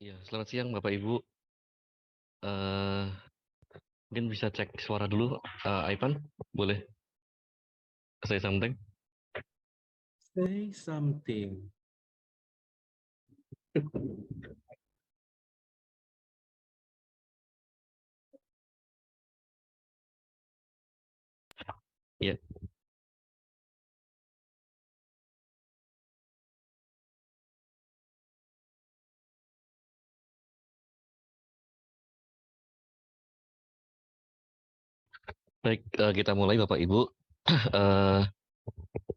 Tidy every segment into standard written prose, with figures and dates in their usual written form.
Ya, selamat siang Bapak Ibu. Eh, Mungkin bisa cek suara dulu, Ivan, boleh say something? Say something. Ya, baik, kita mulai Bapak Ibu. Eh,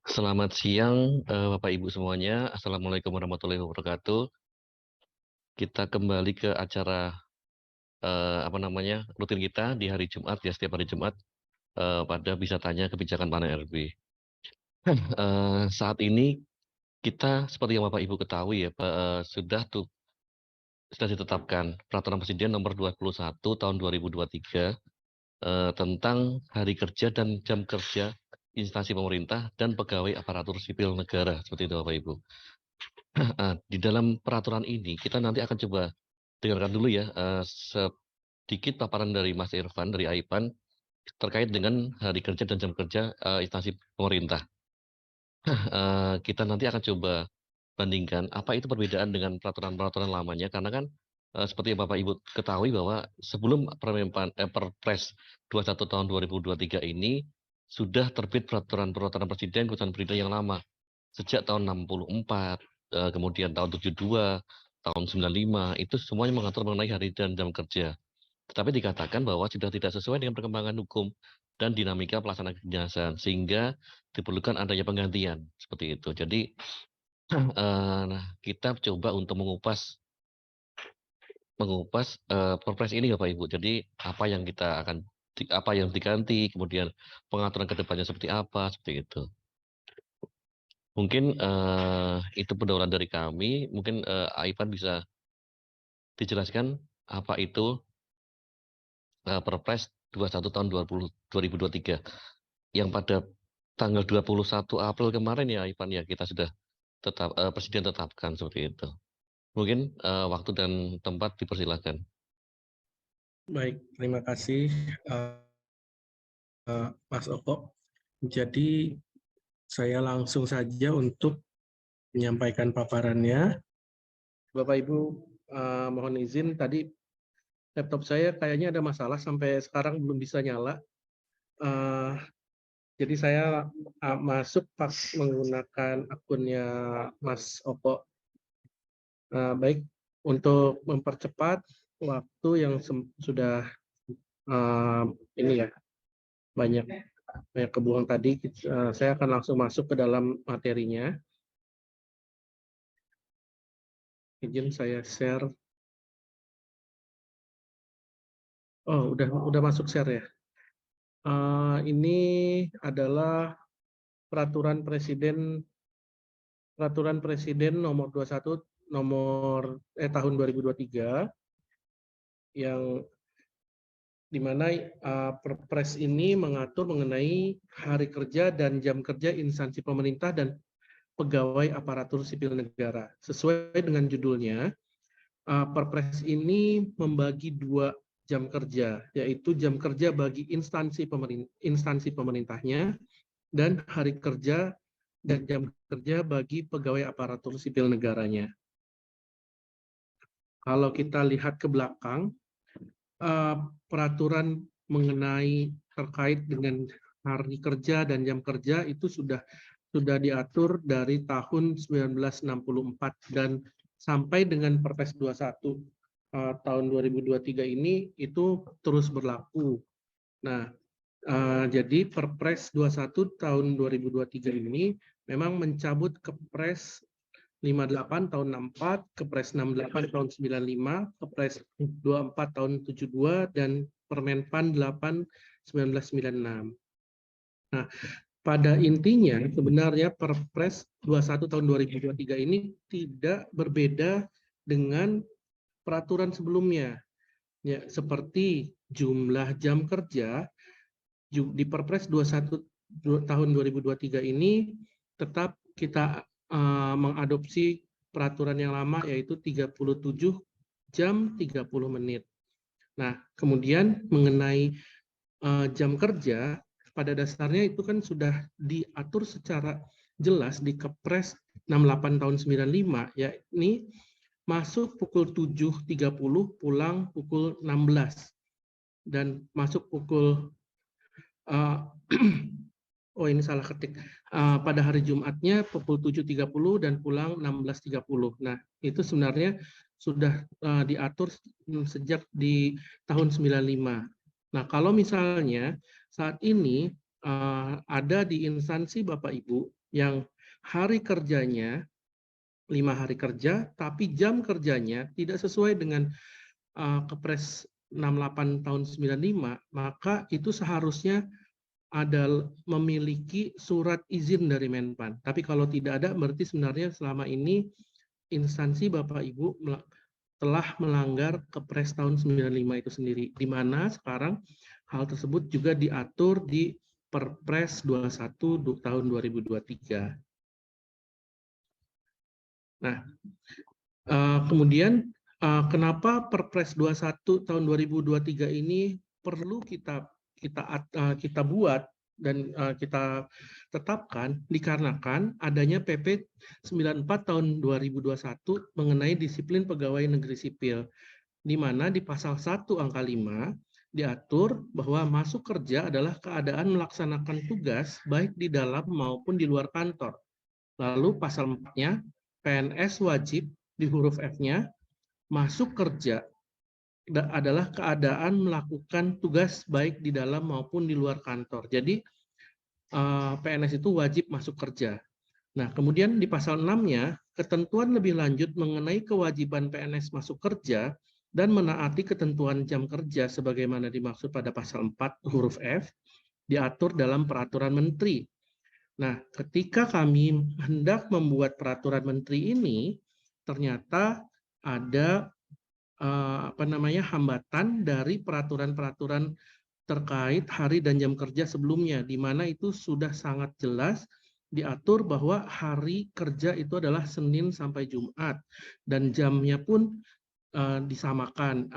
Selamat siang Bapak Ibu semuanya. Assalamualaikum warahmatullahi wabarakatuh. Kita kembali ke acara rutin kita di hari Jumat ya, setiap hari Jumat pada Bisa Tanya Kebijakan Panen RB. Saat ini kita seperti yang Bapak Ibu ketahui ya, sudah ditetapkan Peraturan Presiden Nomor 21 Tahun 2023 tentang hari kerja dan jam kerja instansi pemerintah dan pegawai aparatur sipil negara, seperti itu Bapak Ibu. Di dalam peraturan ini kita nanti akan coba dengarkan dulu ya sedikit paparan dari Mas Irfan dari AIPAN terkait dengan hari kerja dan jam kerja instansi pemerintah. Kita nanti akan coba bandingkan apa itu perbedaan dengan peraturan-peraturan lamanya, karena kan seperti yang Bapak Ibu ketahui bahwa sebelum Perpres 21 tahun 2023 ini sudah terbit peraturan-peraturan presiden keputusan presiden yang lama sejak tahun 64, kemudian tahun 72, tahun 95, itu semuanya mengatur mengenai hari dan jam kerja. Tetapi dikatakan bahwa sudah tidak sesuai dengan perkembangan hukum dan dinamika pelaksanaan kedinasan, sehingga diperlukan adanya penggantian seperti itu. Jadi nah, kita coba untuk mengupas Perpres ini Bapak Ibu. Jadi apa yang diganti, kemudian pengaturan ke depannya seperti apa, seperti itu. Mungkin itu pendahuluan dari kami. Mungkin Aivan bisa dijelaskan apa itu Perpres 21 tahun 2023 yang pada tanggal 21 April kemarin ya Aivan ya kita sudah Presiden tetapkan seperti itu. Mungkin waktu dan tempat dipersilakan. Baik, terima kasih Mas Oko. Jadi saya langsung saja untuk menyampaikan paparannya. Bapak Ibu mohon izin, tadi laptop saya kayaknya ada masalah sampai sekarang belum bisa nyala. Jadi saya masuk pas menggunakan akunnya Mas Oko. Baik, untuk mempercepat waktu yang sudah ini ya banyak kebuang tadi, saya akan langsung masuk ke dalam materinya. Izin saya share. Oh, udah masuk share ya. Ini adalah peraturan Presiden nomor 21 tahun 2023 yang dimana Perpres ini mengatur mengenai hari kerja dan jam kerja instansi pemerintah dan pegawai aparatur sipil negara. Sesuai dengan judulnya, Perpres ini membagi dua jam kerja, yaitu jam kerja bagi instansi pemerintahnya dan hari kerja dan jam kerja bagi pegawai aparatur sipil negaranya. Kalau kita lihat ke belakang, peraturan mengenai terkait dengan hari kerja dan jam kerja itu sudah diatur dari tahun 1964 dan sampai dengan Perpres 21 tahun 2023 ini itu terus berlaku. Nah, jadi Perpres 21 tahun 2023 ini memang mencabut Kepres 58 tahun 64, Kepres 68 tahun 95, Kepres 24 tahun 72, dan Permenpan 8 1996. Nah, pada intinya sebenarnya Perpres 21 tahun 2023 ini tidak berbeda dengan peraturan sebelumnya. Ya, seperti jumlah jam kerja di Perpres 21 tahun 2023 ini tetap kita mengadopsi peraturan yang lama, yaitu 37 jam 30 menit. Nah, kemudian mengenai jam kerja, pada dasarnya itu kan sudah diatur secara jelas di Kepres 68 tahun 95, yakni masuk pukul 7.30, pulang pukul 16. Dan masuk pukul, oh ini salah ketik, pada hari Jumatnya pukul 7.30 dan pulang 16.30. Nah, itu sebenarnya sudah diatur sejak di tahun 95. Nah, kalau misalnya saat ini ada di instansi Bapak Ibu yang hari kerjanya 5 hari kerja, tapi jam kerjanya tidak sesuai dengan Kepres 68 tahun 95, maka itu seharusnya ada memiliki surat izin dari Menpan. Tapi kalau tidak ada, berarti sebenarnya selama ini instansi Bapak Ibu telah melanggar Kepres tahun 95 itu sendiri, di mana sekarang hal tersebut juga diatur di Perpres 21 tahun 2023. Nah, kemudian kenapa Perpres 21 tahun 2023 ini perlu kita buat dan kita tetapkan dikarenakan adanya PP 94 tahun 2021 mengenai disiplin pegawai negeri sipil, di mana di pasal 1 angka 5 diatur bahwa masuk kerja adalah keadaan melaksanakan tugas baik di dalam maupun di luar kantor. Lalu pasal 4-nya, PNS wajib di huruf F-nya masuk kerja adalah keadaan melakukan tugas baik di dalam maupun di luar kantor. Jadi PNS itu wajib masuk kerja. Nah, kemudian di pasal 6-nya, ketentuan lebih lanjut mengenai kewajiban PNS masuk kerja dan menaati ketentuan jam kerja sebagaimana dimaksud pada pasal 4 huruf F diatur dalam peraturan menteri. Nah, ketika kami hendak membuat peraturan menteri ini, ternyata ada hambatan dari peraturan-peraturan terkait hari dan jam kerja sebelumnya, di mana itu sudah sangat jelas diatur bahwa hari kerja itu adalah Senin sampai Jumat dan jamnya pun disamakan,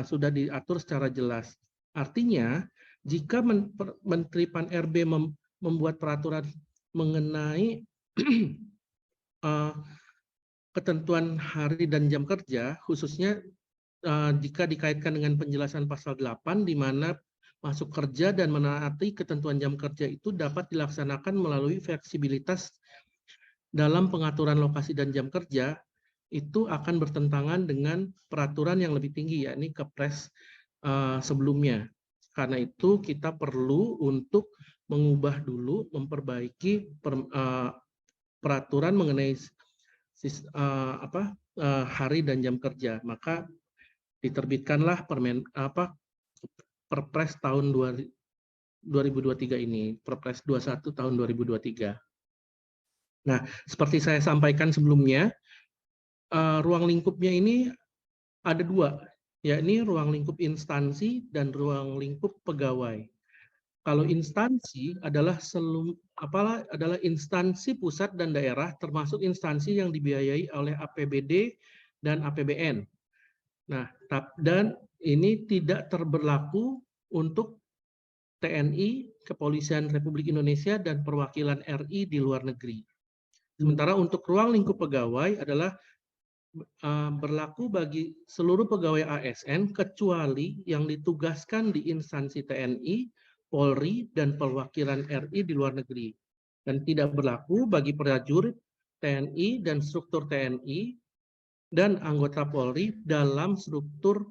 sudah diatur secara jelas. Artinya, jika Menteri Pan-RB membuat peraturan mengenai ketentuan hari dan jam kerja, khususnya jika dikaitkan dengan penjelasan pasal 8, di mana masuk kerja dan menaati ketentuan jam kerja itu dapat dilaksanakan melalui fleksibilitas dalam pengaturan lokasi dan jam kerja, itu akan bertentangan dengan peraturan yang lebih tinggi, yakni Kepres sebelumnya. Karena itu kita perlu untuk mengubah dulu, memperbaiki peraturan mengenai hari dan jam kerja. Maka diterbitkanlah Perpres tahun 2023 ini, Perpres 21 tahun 2023. Nah, seperti saya sampaikan sebelumnya, ruang lingkupnya ini ada dua, yakni ruang lingkup instansi dan ruang lingkup pegawai. Kalau instansi adalah instansi pusat dan daerah, termasuk instansi yang dibiayai oleh APBD dan APBN. Nah, dan ini tidak berlaku untuk TNI, Kepolisian Republik Indonesia, dan perwakilan RI di luar negeri. Sementara untuk ruang lingkup pegawai adalah berlaku bagi seluruh pegawai ASN kecuali yang ditugaskan di instansi TNI, Polri, dan perwakilan RI di luar negeri. Dan tidak berlaku bagi prajurit TNI dan struktur TNI dan anggota Polri dalam struktur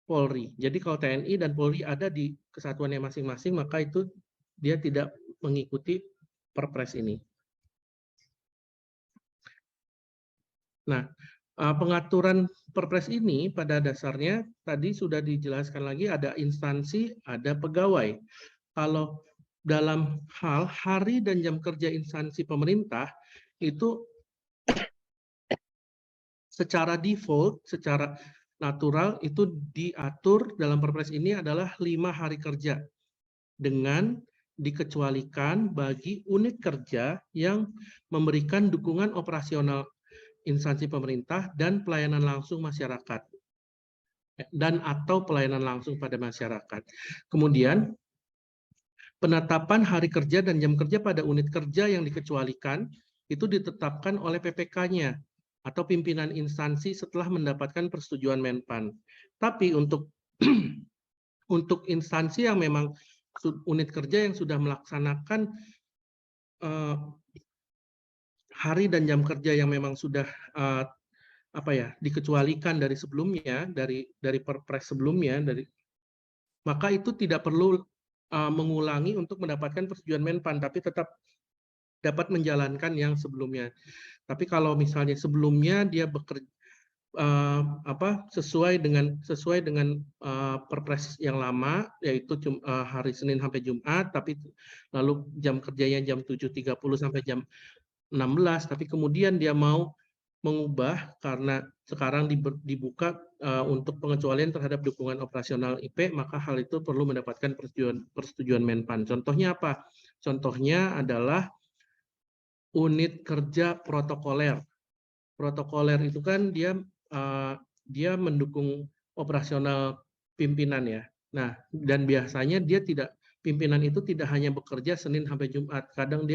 Polri. Jadi kalau TNI dan Polri ada di kesatuannya masing-masing, maka itu dia tidak mengikuti Perpres ini. Nah, pengaturan Perpres ini pada dasarnya tadi sudah dijelaskan lagi, ada instansi, ada pegawai. Kalau dalam hal hari dan jam kerja instansi pemerintah itu secara default, secara natural itu diatur dalam Perpres ini adalah 5 hari kerja dengan dikecualikan bagi unit kerja yang memberikan dukungan operasional instansi pemerintah dan pelayanan langsung masyarakat. dan atau pelayanan langsung pada masyarakat. Kemudian penetapan hari kerja dan jam kerja pada unit kerja yang dikecualikan itu ditetapkan oleh PPK-nya atau pimpinan instansi setelah mendapatkan persetujuan Menpan. Tapi untuk untuk instansi yang memang unit kerja yang sudah melaksanakan hari dan jam kerja yang memang sudah dikecualikan dari sebelumnya, dari Perpres sebelumnya, maka itu tidak perlu mengulangi untuk mendapatkan persetujuan Menpan, tapi tetap dapat menjalankan yang sebelumnya. Tapi kalau misalnya sebelumnya dia bekerja sesuai dengan Perpres yang lama, yaitu hari Senin sampai Jumat, tapi lalu jam kerjanya jam 7.30 sampai jam 16, tapi kemudian dia mau mengubah karena sekarang dibuka untuk pengecualian terhadap dukungan operasional IP, maka hal itu perlu mendapatkan persetujuan Menpan. Contohnya apa? Contohnya adalah unit kerja protokoler. Protokoler itu kan dia mendukung operasional pimpinan ya. Nah, dan biasanya pimpinan itu tidak hanya bekerja Senin sampai Jumat. Kadang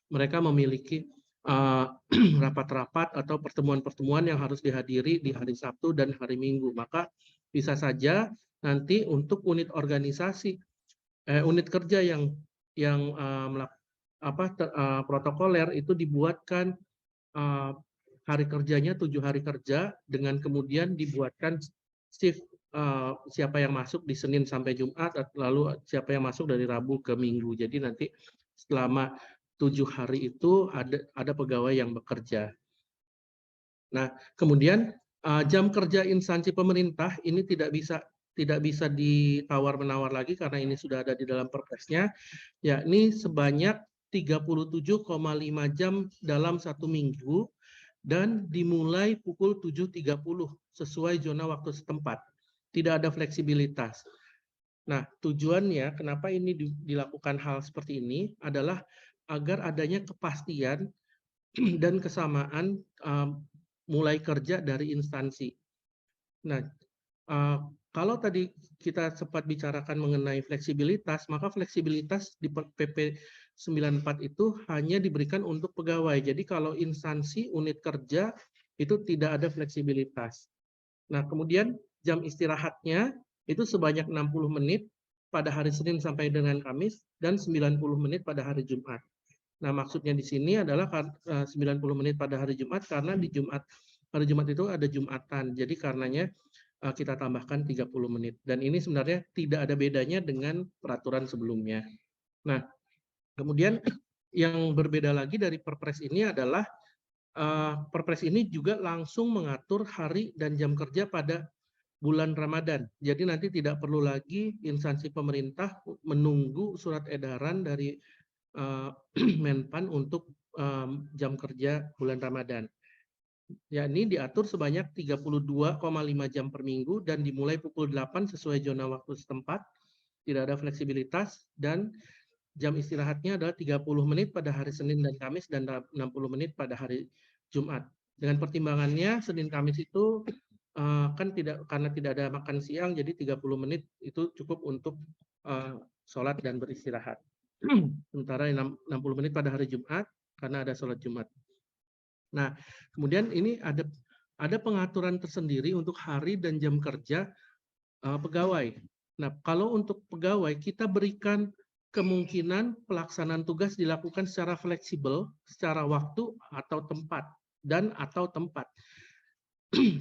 mereka memiliki rapat-rapat atau pertemuan-pertemuan yang harus dihadiri di hari Sabtu dan hari Minggu. Maka bisa saja nanti untuk unit organisasi, unit kerja yang protokoler itu dibuatkan hari kerjanya 7 hari kerja, dengan kemudian dibuatkan shift siapa yang masuk di Senin sampai Jumat, lalu siapa yang masuk dari Rabu ke Minggu. Jadi nanti selama 7 hari itu ada pegawai yang bekerja. Nah, kemudian jam kerja instansi pemerintah ini tidak bisa ditawar-menawar lagi karena ini sudah ada di dalam Perpresnya, yakni sebanyak 37,5 jam dalam 1 minggu dan dimulai pukul 7.30 sesuai zona waktu setempat. Tidak ada fleksibilitas. Nah, tujuannya kenapa ini dilakukan hal seperti ini adalah agar adanya kepastian dan kesamaan mulai kerja dari instansi. Nah, kalau tadi kita sempat bicarakan mengenai fleksibilitas, maka fleksibilitas di PP 94 itu hanya diberikan untuk pegawai. Jadi kalau instansi unit kerja itu tidak ada fleksibilitas. Nah, kemudian jam istirahatnya itu sebanyak 60 menit pada hari Senin sampai dengan Kamis dan 90 menit pada hari Jumat. Nah, maksudnya di sini adalah 90 menit pada hari Jumat karena di hari Jumat itu ada Jumatan. Jadi karenanya kita tambahkan 30 menit. Dan ini sebenarnya tidak ada bedanya dengan peraturan sebelumnya. Nah, kemudian yang berbeda lagi dari Perpres ini adalah Perpres ini juga langsung mengatur hari dan jam kerja pada bulan Ramadan. Jadi nanti tidak perlu lagi instansi pemerintah menunggu surat edaran dari Menpan untuk jam kerja bulan Ramadan. Yakni diatur sebanyak 32,5 jam per minggu dan dimulai pukul 8 sesuai zona waktu setempat, tidak ada fleksibilitas, dan jam istirahatnya adalah 30 menit pada hari Senin dan Kamis dan 60 menit pada hari Jumat. Dengan pertimbangannya Senin Kamis itu karena tidak ada makan siang, jadi 30 menit itu cukup untuk sholat dan beristirahat. Sementara 60 menit pada hari Jumat karena ada sholat Jumat. Nah, kemudian ini ada pengaturan tersendiri untuk hari dan jam kerja pegawai. Nah, kalau untuk pegawai kita berikan kemungkinan pelaksanaan tugas dilakukan secara fleksibel, secara waktu atau tempat atau tempat.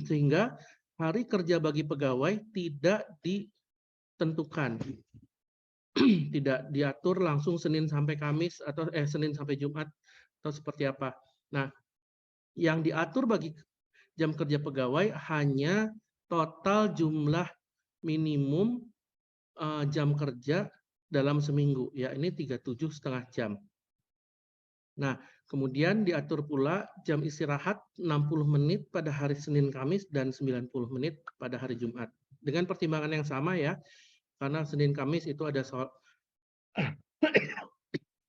Sehingga hari kerja bagi pegawai tidak ditentukan. Tidak diatur langsung Senin sampai Kamis atau Senin sampai Jumat atau seperti apa. Nah, yang diatur bagi jam kerja pegawai hanya total jumlah minimum jam kerja dalam seminggu, ya ini 37,5 jam. Nah, kemudian diatur pula jam istirahat 60 menit pada hari Senin Kamis dan 90 menit pada hari Jumat. Dengan pertimbangan yang sama ya, karena Senin Kamis itu ada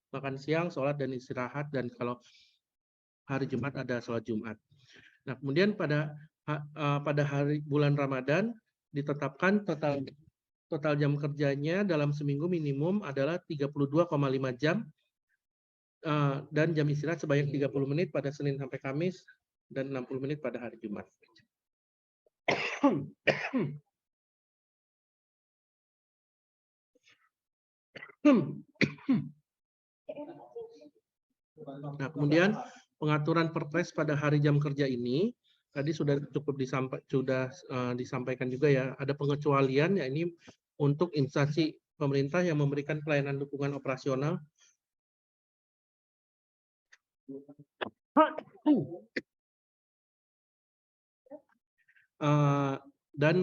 makan siang, sholat dan istirahat, dan kalau hari Jumat ada sholat Jumat. Nah, kemudian pada hari bulan Ramadan ditetapkan total jam kerjanya dalam seminggu minimum adalah 32,5 jam dan jam istirahat sebanyak 30 menit pada Senin sampai Kamis dan 60 menit pada hari Jumat. Nah, kemudian pengaturan perpres pada hari jam kerja ini tadi sudah cukup disampaikan juga ya. Ada pengecualian ya ini untuk instansi pemerintah yang memberikan pelayanan dukungan operasional dan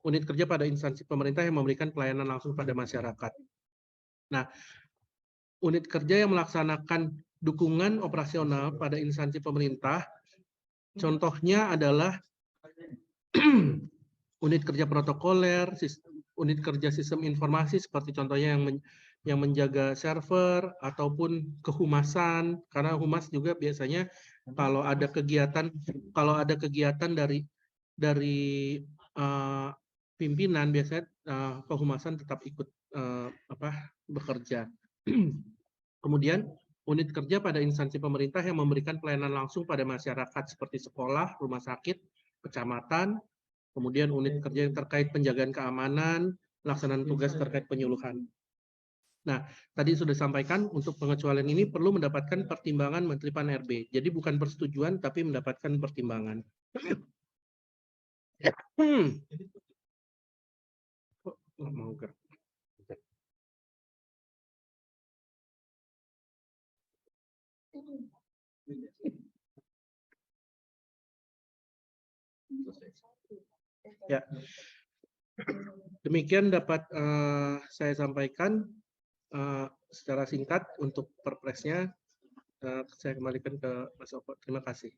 unit kerja pada instansi pemerintah yang memberikan pelayanan langsung pada masyarakat. Nah, unit kerja yang melaksanakan dukungan operasional pada instansi pemerintah, contohnya adalah unit kerja protokoler, unit kerja sistem informasi seperti contohnya yang menjaga server ataupun kehumasan, karena humas juga biasanya kalau ada kegiatan dari pimpinan biasanya kehumasan tetap ikut bekerja. Kemudian unit kerja pada instansi pemerintah yang memberikan pelayanan langsung pada masyarakat seperti sekolah, rumah sakit, kecamatan, kemudian unit kerja yang terkait penjagaan keamanan, pelaksanaan tugas terkait penyuluhan. Nah, tadi sudah disampaikan untuk pengecualian ini perlu mendapatkan pertimbangan Menteri Pan-RB. Jadi bukan persetujuan tapi mendapatkan pertimbangan. Ya, demikian dapat saya sampaikan secara singkat untuk perpresnya. Saya kembalikan ke Mas Oko. Terima kasih.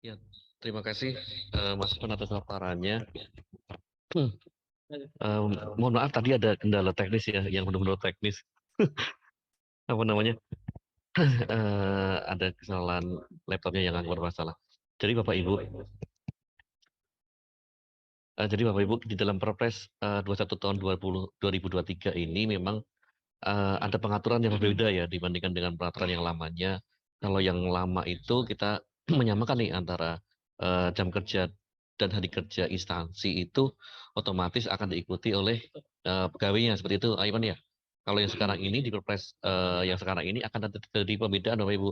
Ya, terima kasih Mas Ivan atas paparannya. Mohon maaf tadi ada kendala teknis ya, yang benar-benar teknis. Apa namanya? Ada kesalahan laptopnya yang agak bermasalah. Jadi Bapak Ibu, di dalam Perpres 21 tahun 2023 ini memang ada pengaturan yang berbeda ya dibandingkan dengan peraturan yang lamanya. Kalau yang lama itu kita menyamakan nih antara jam kerja dan hari kerja instansi itu otomatis akan diikuti oleh pegawainya seperti itu, Ivan ya. Kalau yang sekarang ini di Perpres yang sekarang ini akan terjadi pembedaan Bapak Ibu.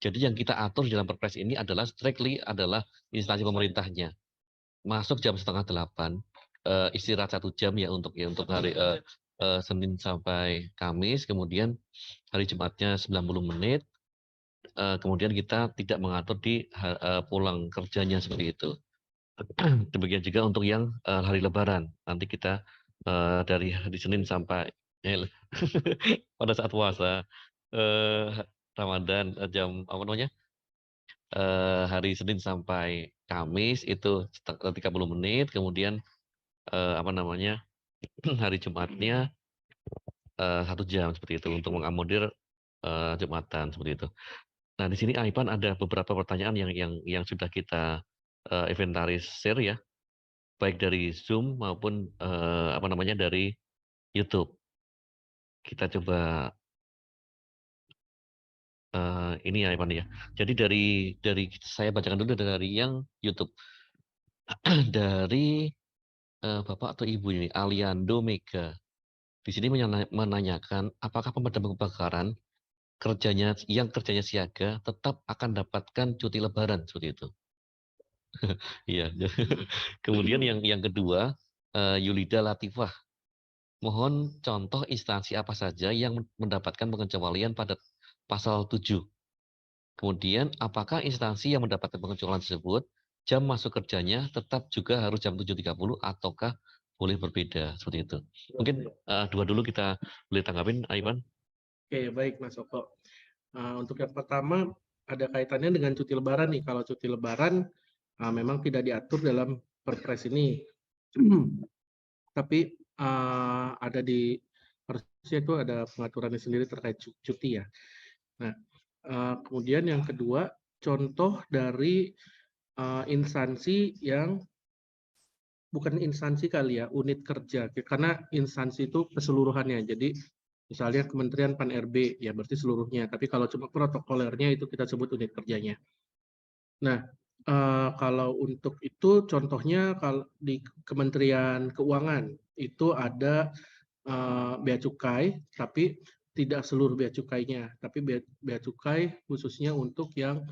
Jadi yang kita atur di dalam Perpres ini adalah strictly adalah instansi pemerintahnya. Masuk jam 7:30, istirahat 1 jam ya untuk hari Senin sampai Kamis, kemudian hari Jumatnya 90 menit, kemudian kita tidak mengatur di pulang kerjanya seperti itu. Demikian juga untuk yang hari Lebaran, nanti kita dari hari Senin sampai pada saat puasa Ramadan jam apa namanya hari Senin sampai Kamis itu 30 menit, kemudian apa namanya hari Jumatnya 1 jam seperti itu untuk mengakomodir Jumatan seperti itu. Nah di sini Aipan ada beberapa pertanyaan yang sudah kita inventarisir ya, baik dari Zoom maupun apa namanya dari YouTube. Kita coba ini ya Aipan ya. Jadi dari saya bacakan dulu dari yang YouTube. Dari Bapak atau Ibu ini Aliando Mega. Di sini menanyakan apakah pemadam kebakaran kerjanya siaga tetap akan dapatkan cuti lebaran seperti itu. Iya. Kemudian yang kedua Yulida Latifah. Mohon contoh instansi apa saja yang mendapatkan pengecualian pada pasal 7. Kemudian apakah instansi yang mendapatkan pengecualian tersebut jam masuk kerjanya tetap juga harus jam 7.30 ataukah boleh berbeda seperti itu. Mungkin dua dulu kita boleh tanggapin, Aiman. Oke, baik Mas Oko. Untuk yang pertama ada kaitannya dengan cuti lebaran nih. Kalau cuti lebaran Memang tidak diatur dalam Perpres ini, tapi ada di harusnya itu ada pengaturannya sendiri terkait cuti ya. Nah, kemudian yang kedua, contoh dari instansi yang bukan instansi kali ya, unit kerja. Karena instansi itu keseluruhannya. Jadi misalnya Kementerian Pan-RB, ya berarti seluruhnya. Tapi kalau cuma protokolernya itu kita sebut unit kerjanya. Nah, kalau untuk itu contohnya kalau di Kementerian Keuangan itu ada bea cukai, tapi tidak seluruh bea cukainya, tapi bea cukai khususnya untuk yang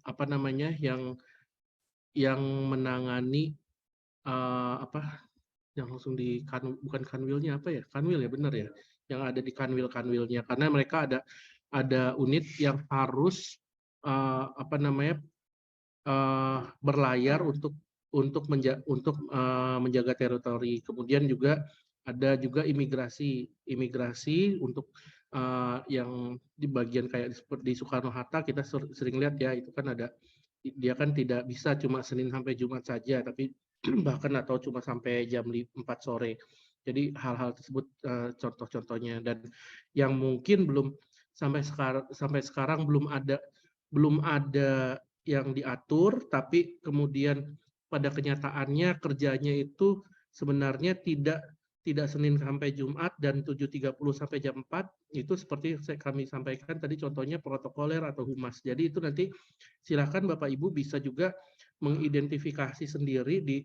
apa namanya, yang menangani apa, yang langsung di bukan kanwilnya apa ya? Kanwil ya, benar ya? Yang ada di kanwil-kanwilnya, karena mereka ada unit yang harus apa namanya, berlayar untuk menjaga teritori. Kemudian juga ada juga imigrasi untuk yang di bagian kayak seperti di Soekarno Hatta kita sering lihat ya, itu kan ada, dia kan tidak bisa cuma Senin sampai Jumat saja, tapi bahkan atau cuma sampai jam 4 sore. Jadi hal-hal tersebut contoh-contohnya, dan yang mungkin belum sampai sekarang belum ada yang diatur, tapi kemudian pada kenyataannya kerjanya itu sebenarnya tidak Senin sampai Jumat dan 7.30 sampai jam 4, itu seperti kami sampaikan tadi contohnya protokoler atau humas. Jadi itu nanti silakan Bapak Ibu bisa juga mengidentifikasi sendiri di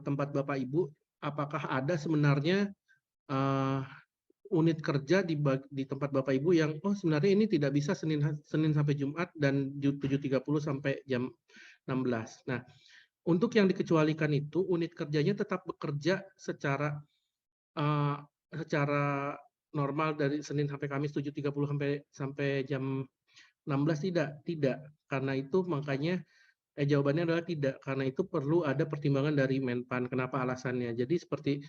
tempat Bapak Ibu, apakah ada sebenarnya unit kerja di tempat Bapak Ibu yang sebenarnya ini tidak bisa Senin sampai Jumat dan 7.30 sampai jam 16. Nah, untuk yang dikecualikan itu unit kerjanya tetap bekerja uh, secara normal dari Senin sampai Kamis 7.30 sampai jam 16, tidak. Karena itu makanya jawabannya adalah tidak, karena itu perlu ada pertimbangan dari Menpan. Kenapa alasannya? Jadi seperti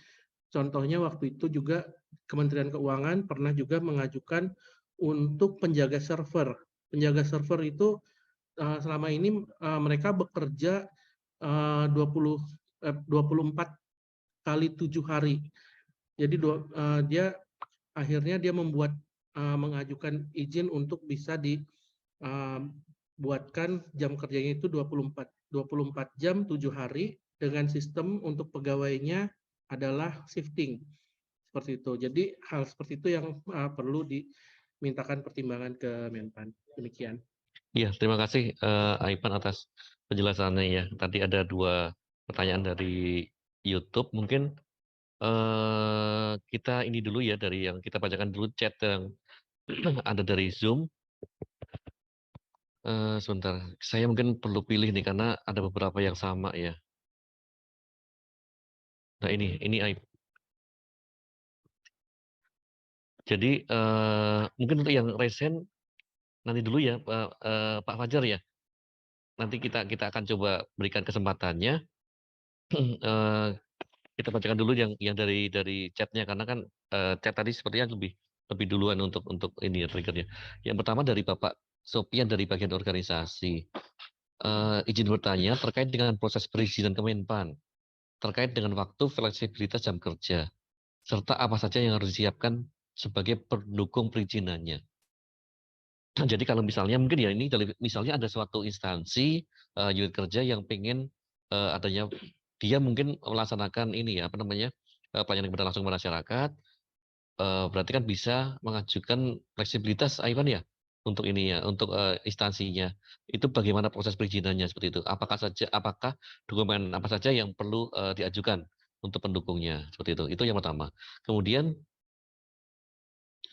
contohnya waktu itu juga Kementerian Keuangan pernah juga mengajukan untuk penjaga server. Penjaga server itu selama ini mereka bekerja 24 kali 7 hari. Jadi dia akhirnya mengajukan izin untuk bisa dibuatkan jam kerjanya itu 24 jam 7 hari dengan sistem untuk pegawainya adalah shifting. Seperti itu. Jadi hal seperti itu yang perlu dimintakan pertimbangan ke Menpan. Demikian. Iya, terima kasih Aipan atas penjelasannya ya. Tadi ada 2 pertanyaan dari YouTube. Mungkin kita ini dulu ya, dari yang kita bacakan dulu chat yang ada dari Zoom. Sebentar, saya mungkin perlu pilih nih karena ada beberapa yang sama ya. Nah ini jadi mungkin untuk yang resen nanti dulu ya Pak Fajar ya. Nanti kita akan coba berikan kesempatannya. Kita bacakan dulu yang dari chatnya karena kan chat tadi sepertinya lebih duluan untuk ini triggernya. Yang pertama dari Bapak Sopian dari bagian organisasi. Izin bertanya terkait dengan proses perizinan Kemenpan, terkait dengan waktu fleksibilitas jam kerja, serta apa saja yang harus disiapkan sebagai pendukung perizinannya. Jadi kalau misalnya mungkin ya ini misalnya ada suatu instansi unit kerja yang pengen adanya, dia mungkin melaksanakan ini ya apa namanya pelayanan kepada langsung masyarakat, berarti kan bisa mengajukan fleksibilitas Ivan ya untuk ini ya untuk instansinya. Itu bagaimana proses perizinannya seperti itu? Apakah dokumen apa saja yang perlu diajukan untuk pendukungnya seperti itu? Itu yang pertama. Kemudian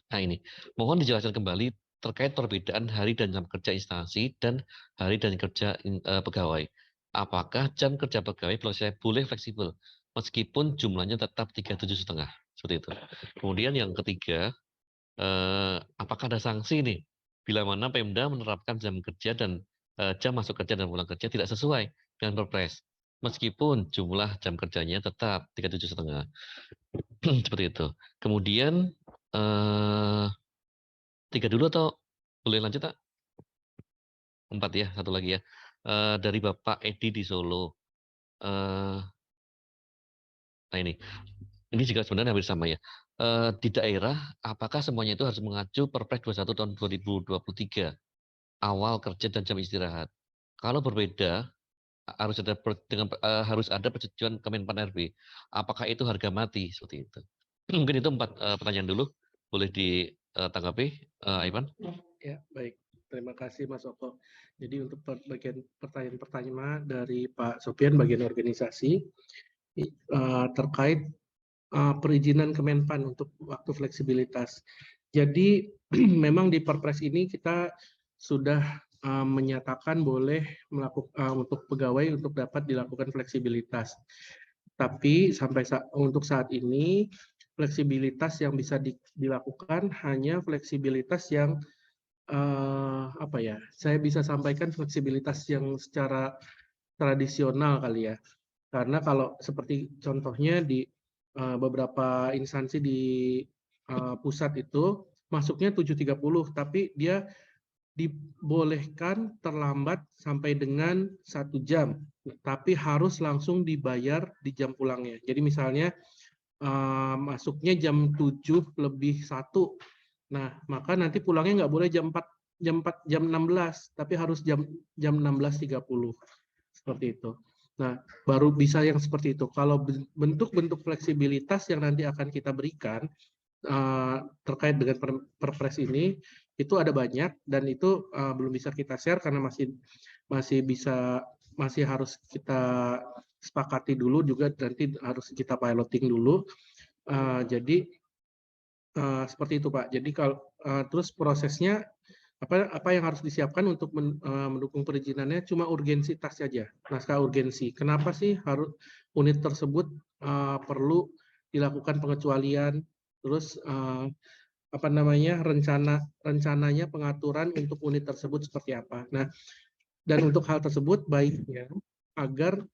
nah ini, mohon dijelaskan kembali terkait perbedaan hari dan jam kerja instansi dan hari dan kerja pegawai. Apakah jam kerja pegawai boleh fleksibel meskipun jumlahnya tetap 37,5 seperti itu. Kemudian yang ketiga, apakah ada sanksi nih bila mana Pemda menerapkan jam kerja dan jam masuk kerja dan pulang kerja tidak sesuai dengan Perpres meskipun jumlah jam kerjanya tetap 37,5 seperti itu. Kemudian 3 dulu atau boleh lanjut, Pak? 4 ya, satu lagi ya. Dari Bapak Edi di Solo. Eee, nah ini juga sebenarnya hampir sama ya. Di daerah, apakah semuanya itu harus mengacu Perpres 21 tahun 2023, awal kerja dan jam istirahat? Kalau berbeda, harus ada persetujuan Kemenpan RB. Apakah itu harga mati? Seperti itu. Mungkin itu 4, pertanyaan dulu, boleh ditanggapi, Ivan? Ya, baik. Terima kasih Mas Oko. Jadi untuk bagian pertanyaan pertama dari Pak Sofian bagian organisasi terkait perizinan Kemenpan untuk waktu fleksibilitas. Jadi memang di Perpres ini kita sudah menyatakan boleh melakukan untuk pegawai untuk dapat dilakukan fleksibilitas. Tapi untuk saat ini fleksibilitas yang bisa dilakukan hanya fleksibilitas yang apa ya? Saya bisa sampaikan fleksibilitas yang secara tradisional kali ya. Karena kalau seperti contohnya di beberapa instansi di pusat itu masuknya 7.30, tapi dia dibolehkan terlambat sampai dengan 1 jam, tapi harus langsung dibayar di jam pulangnya. Jadi misalnya masuknya jam 7:01. Nah, maka nanti pulangnya nggak boleh jam 16, tapi harus jam 16.30. Seperti itu. Nah, baru bisa yang seperti itu. Kalau bentuk-bentuk fleksibilitas yang nanti akan kita berikan terkait dengan Perpres ini, itu ada banyak dan itu belum bisa kita share karena masih harus kita sepakati dulu, juga nanti harus kita piloting dulu. Jadi seperti itu Pak. Jadi kalau terus prosesnya apa yang harus disiapkan untuk mendukung perizinannya cuma urgensitas saja, naskah urgensi. Kenapa sih harus unit tersebut perlu dilakukan pengecualian, terus rencananya pengaturan untuk unit tersebut seperti apa. Nah, dan untuk hal tersebut baiknya agar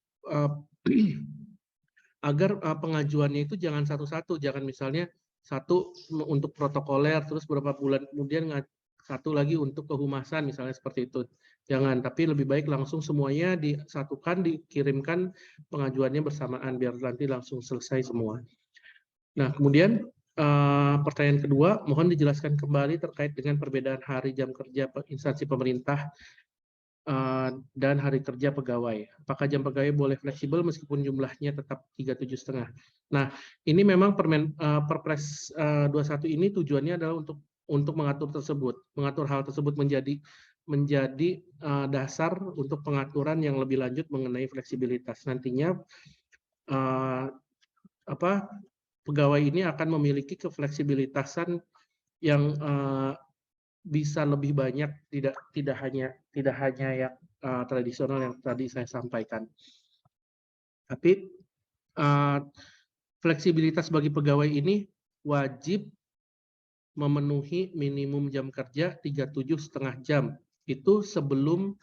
pengajuannya itu jangan satu-satu, jangan misalnya satu untuk protokoler, terus beberapa bulan kemudian satu lagi untuk kehumasan, misalnya seperti itu. Jangan, tapi lebih baik langsung semuanya disatukan, dikirimkan pengajuannya bersamaan, biar nanti langsung selesai semua. Nah, kemudian pertanyaan kedua, mohon dijelaskan kembali terkait dengan perbedaan hari jam kerja instansi pemerintah dan hari kerja pegawai. Apakah jam pegawai boleh fleksibel meskipun jumlahnya tetap 37,5? Nah, ini memang Perpres 21 ini tujuannya adalah untuk mengatur hal tersebut menjadi dasar untuk pengaturan yang lebih lanjut mengenai fleksibilitas. Nantinya pegawai ini akan memiliki kefleksibilitasan yang bisa lebih banyak, tidak hanya yang tradisional yang tadi saya sampaikan. Tapi fleksibilitas bagi pegawai ini wajib memenuhi minimum jam kerja 37,5 jam. Itu sebelum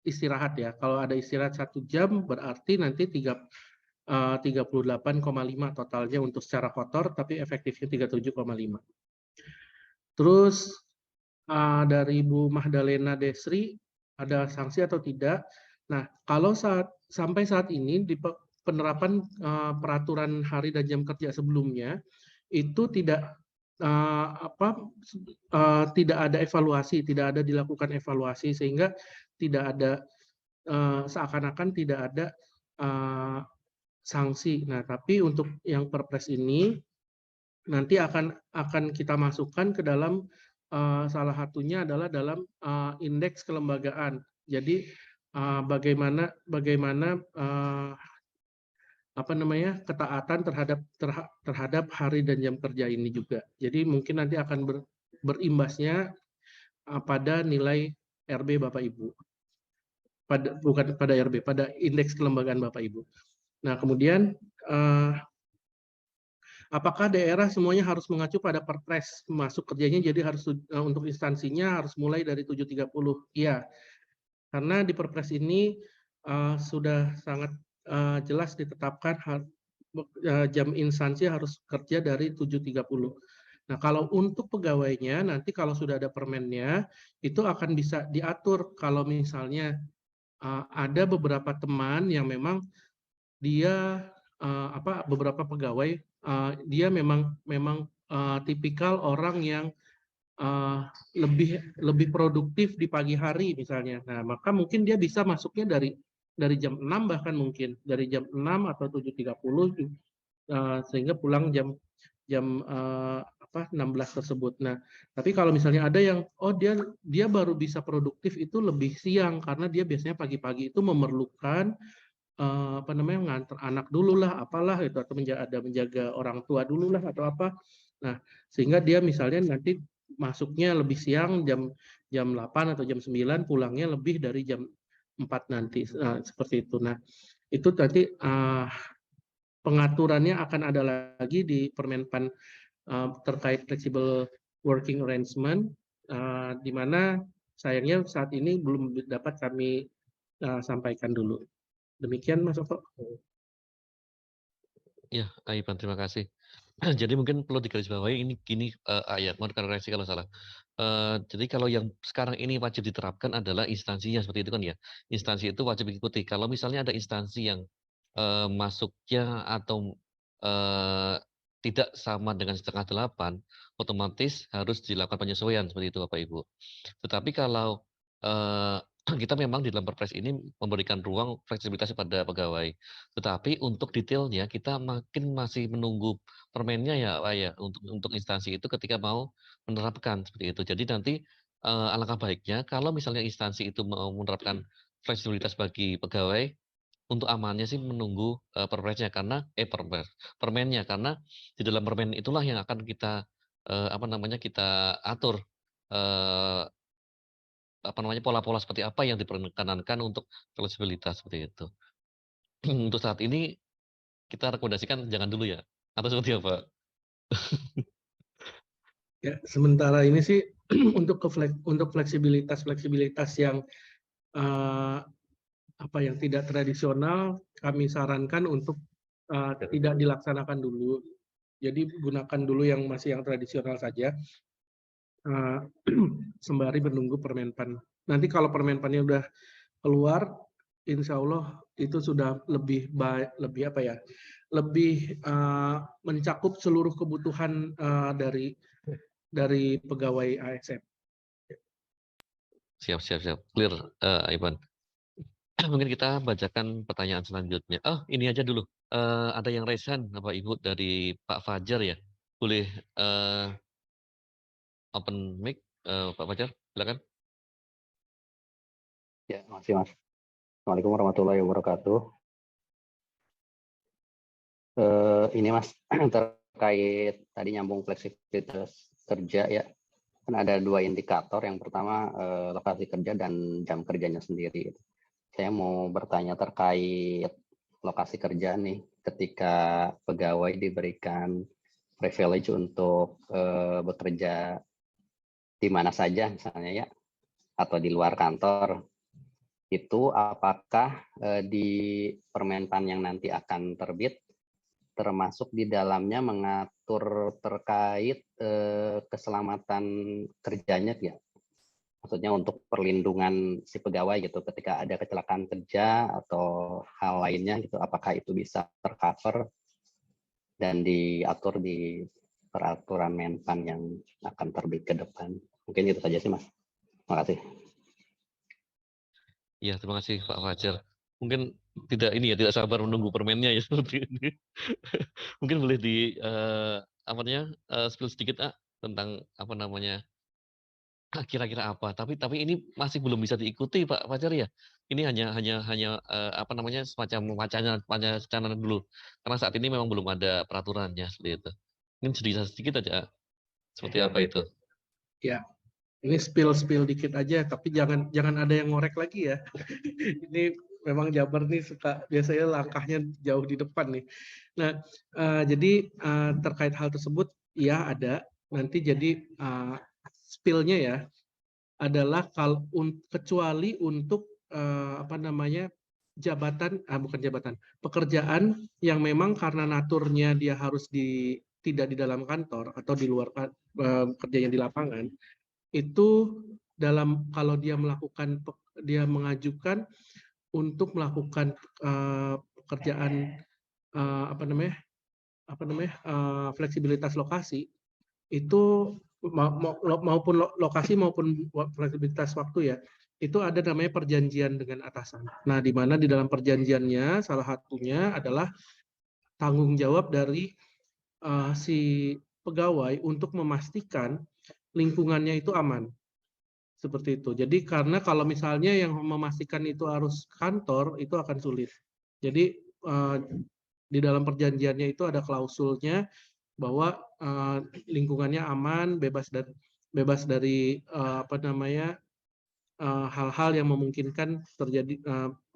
istirahat ya. Kalau ada istirahat 1 jam berarti nanti 38,5 totalnya untuk secara kotor, tapi efektifnya 37,5. Terus dari Bu Mahdalena Desri, ada sanksi atau tidak? Nah, kalau sampai saat ini di penerapan peraturan hari dan jam kerja sebelumnya itu tidak ada evaluasi, tidak ada dilakukan evaluasi, sehingga tidak ada seakan-akan tidak ada sanksi. Nah, tapi untuk yang Perpres ini nanti akan kita masukkan ke dalam salah satunya adalah dalam indeks kelembagaan. Jadi bagaimana ketaatan terhadap hari dan jam kerja ini juga. Jadi mungkin nanti akan berimbasnya pada nilai RB Bapak Ibu. Bukan pada RB, pada indeks kelembagaan Bapak Ibu. Nah, kemudian apakah daerah semuanya harus mengacu pada Perpres masuk kerjanya, jadi harus untuk instansinya harus mulai dari 7.30? Iya, karena di Perpres ini sudah sangat jelas ditetapkan jam instansi harus kerja dari 7.30. Nah, kalau untuk pegawainya nanti kalau sudah ada permennya itu akan bisa diatur kalau misalnya ada beberapa teman yang memang dia beberapa pegawai dia memang memang tipikal orang yang lebih lebih produktif di pagi hari misalnya. Nah, maka mungkin dia bisa masuknya dari jam 6 bahkan mungkin dari jam 6 atau 7.30 sehingga pulang jam jam 16 tersebut. Nah, tapi kalau misalnya ada yang dia dia baru bisa produktif itu lebih siang karena dia biasanya pagi-pagi itu memerlukan ngantar anak dulu lah, apalah itu atau menjaga orang tua dulu lah atau apa. Nah, sehingga dia misalnya nanti masuknya lebih siang jam jam 8 atau jam 9 pulangnya lebih dari jam 4 nanti. Seperti itu. Nah, itu nanti pengaturannya akan ada lagi di Permenpan terkait flexible working arrangement di mana sayangnya saat ini belum dapat kami sampaikan dulu. Demikian Mas Oko. Ya, Ivan, terima kasih. Jadi mungkin perlu digarisbawahi ini gini, ya, mohon koreksi kalau salah. Jadi kalau yang sekarang ini wajib diterapkan adalah instansinya seperti itu kan ya. Instansi itu wajib diikuti. Kalau misalnya ada instansi yang masuknya atau tidak sama dengan setengah delapan, otomatis harus dilakukan penyesuaian seperti itu Bapak Ibu. Tetapi kalau kita memang di dalam Perpres ini memberikan ruang fleksibilitas kepada pegawai. Tetapi untuk detailnya kita masih menunggu permennya ya Pak ya, untuk instansi itu ketika mau menerapkan seperti itu. Jadi nanti alangkah baiknya kalau misalnya instansi itu mau menerapkan fleksibilitas bagi pegawai, untuk amannya sih menunggu perpresnya karena permennya karena di dalam permen itulah yang akan kita kita atur pola-pola seperti apa yang diperkenankan untuk fleksibilitas seperti itu. Untuk saat ini kita rekomendasikan jangan dulu ya, atau seperti apa? Ya, sementara ini sih untuk fleksibilitas yang eh, yang tidak tradisional kami sarankan untuk tidak dilaksanakan dulu. Jadi gunakan dulu yang masih yang tradisional saja sembari menunggu Permenpan. Nanti kalau Permenpannya udah keluar, insya Allah itu sudah lebih baik, lebih mencakup seluruh kebutuhan dari pegawai ASN. Siap. Clear, Ivan. Mungkin kita bacakan pertanyaan selanjutnya. Oh, ini aja dulu. Ada yang raise hand, Bapak Ibu, dari Pak Fajar ya. Boleh open mic, Pak Fajar, silakan. Ya, masih Mas. Assalamualaikum warahmatullahi wabarakatuh. Ini Mas, terkait tadi nyambung fleksibilitas kerja ya. Kan ada dua indikator. Yang pertama lokasi kerja dan jam kerjanya sendiri. Saya mau bertanya terkait lokasi kerja nih. Ketika pegawai diberikan privilege untuk bekerja di mana saja misalnya ya, atau di luar kantor, itu apakah di Permenpan yang nanti akan terbit termasuk di dalamnya mengatur terkait keselamatan kerjanya ya, maksudnya untuk perlindungan si pegawai gitu ketika ada kecelakaan kerja atau hal lainnya gitu, apakah itu bisa tercover dan diatur di peraturan Menpan yang akan terbit ke depan. Mungkin itu saja sih Mas. Terima kasih. Ya, terima kasih Pak Fajar. Mungkin tidak sabar menunggu permennya ya seperti ini. Mungkin boleh spill sedikit tentang kira-kira apa. Tapi ini masih belum bisa diikuti Pak Fajar ya. Ini hanya semacam wacana dulu. Karena saat ini memang belum ada peraturannya seperti itu. Mungkin sedikit aja seperti apa itu. Ya, ini spill dikit aja, tapi jangan ada yang ngorek lagi ya. Ini memang Jabar nih suka biasanya langkahnya jauh di depan nih. Nah, jadi terkait hal tersebut ya ada nanti jadi spillnya ya adalah kecuali untuk pekerjaan yang memang karena naturnya dia harus di tidak di dalam kantor atau di luar kerjanya di lapangan, itu kalau dia mengajukan untuk melakukan pekerjaan fleksibilitas lokasi, itu maupun lokasi maupun fleksibilitas waktu ya, itu ada namanya perjanjian dengan atasan. Nah, di mana di dalam perjanjiannya salah satunya adalah tanggung jawab dari si pegawai untuk memastikan lingkungannya itu aman. Seperti itu. Jadi karena kalau misalnya yang memastikan itu harus kantor, itu akan sulit. Jadi di dalam perjanjiannya itu ada klausulnya bahwa lingkungannya aman, bebas dari hal-hal yang memungkinkan terjadi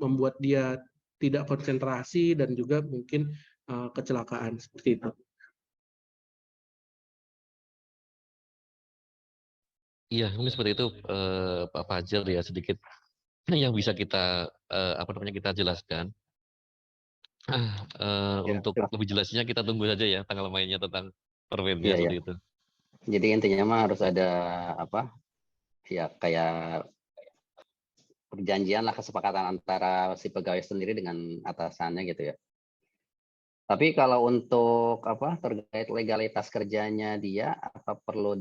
membuat dia tidak konsentrasi dan juga mungkin kecelakaan seperti itu. Iya, mungkin seperti itu Pak Fajar ya, sedikit yang bisa kita kita jelaskan. Untuk Ya. lebih jelasnya kita tunggu saja ya tanggal mainnya tentang permennya Iya, ya. seperti itu. Jadi intinya mah harus ada ya kayak perjanjian lah, kesepakatan antara si pegawai sendiri dengan atasannya gitu ya. Tapi kalau untuk terkait legalitas kerjanya dia, apa perlu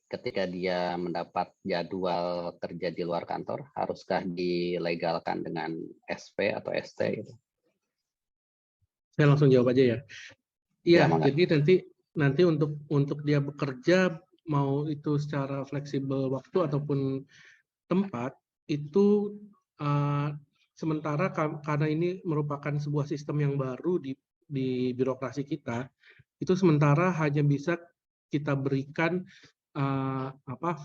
ketika dia mendapat jadwal kerja di luar kantor, haruskah dilegalkan dengan SP atau ST gitu? Saya langsung jawab aja ya. Iya, Ya, jadi nanti untuk dia bekerja mau itu secara fleksibel waktu ataupun tempat itu sementara karena ini merupakan sebuah sistem yang baru di birokrasi kita, itu sementara hanya bisa kita berikan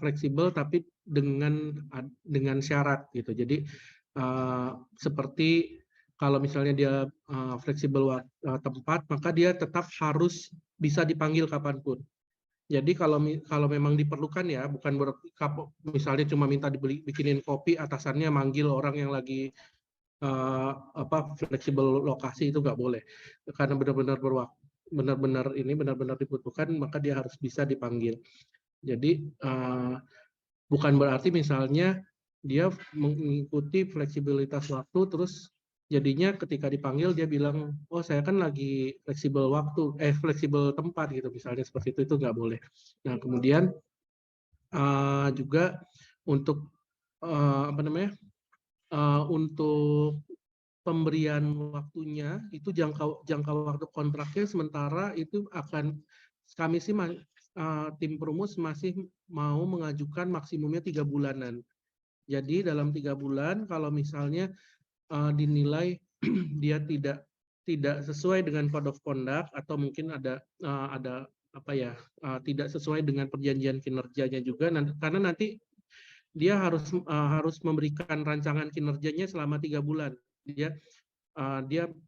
fleksibel tapi dengan syarat gitu. Jadi seperti kalau misalnya dia fleksibel tempat, maka dia tetap harus bisa dipanggil kapanpun. Jadi kalau memang diperlukan ya, bukan misalnya cuma minta bikinin kopi, atasannya manggil orang yang lagi fleksibel lokasi, itu nggak boleh. Karena benar-benar dibutuhkan, maka dia harus bisa dipanggil. Jadi bukan berarti misalnya dia mengikuti fleksibilitas waktu, terus jadinya ketika dipanggil dia bilang, oh saya kan lagi fleksibel tempat gitu, misalnya seperti itu nggak boleh. Nah kemudian juga untuk untuk pemberian waktunya itu jangka waktu kontraknya sementara itu kami sih tim Perumus masih mau mengajukan maksimumnya 3 bulanan. Jadi dalam 3 bulan kalau misalnya dinilai dia tidak sesuai dengan code of conduct atau mungkin ada tidak sesuai dengan perjanjian kinerjanya juga, karena nanti dia harus memberikan rancangan kinerjanya selama 3 bulan. Dia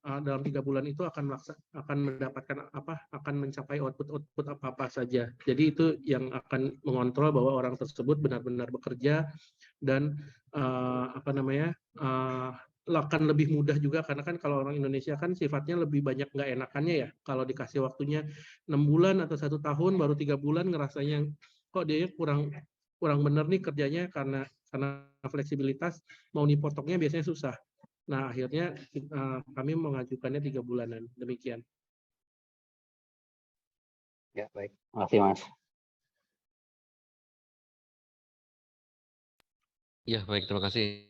dalam 3 bulan itu akan mendapatkan akan mencapai output apa saja. Jadi itu yang akan mengontrol bahwa orang tersebut benar-benar bekerja dan akan lebih mudah juga, karena kan kalau orang Indonesia kan sifatnya lebih banyak nggak enakannya ya, kalau dikasih waktunya 6 bulan atau 1 tahun baru 3 bulan ngerasanya kok dia kurang benar nih kerjanya, karena fleksibilitas mau dipotongnya biasanya susah. Nah akhirnya kami mengajukannya 3 bulanan, demikian. Ya, baik. Terima kasih, Mas. Ya, baik, terima kasih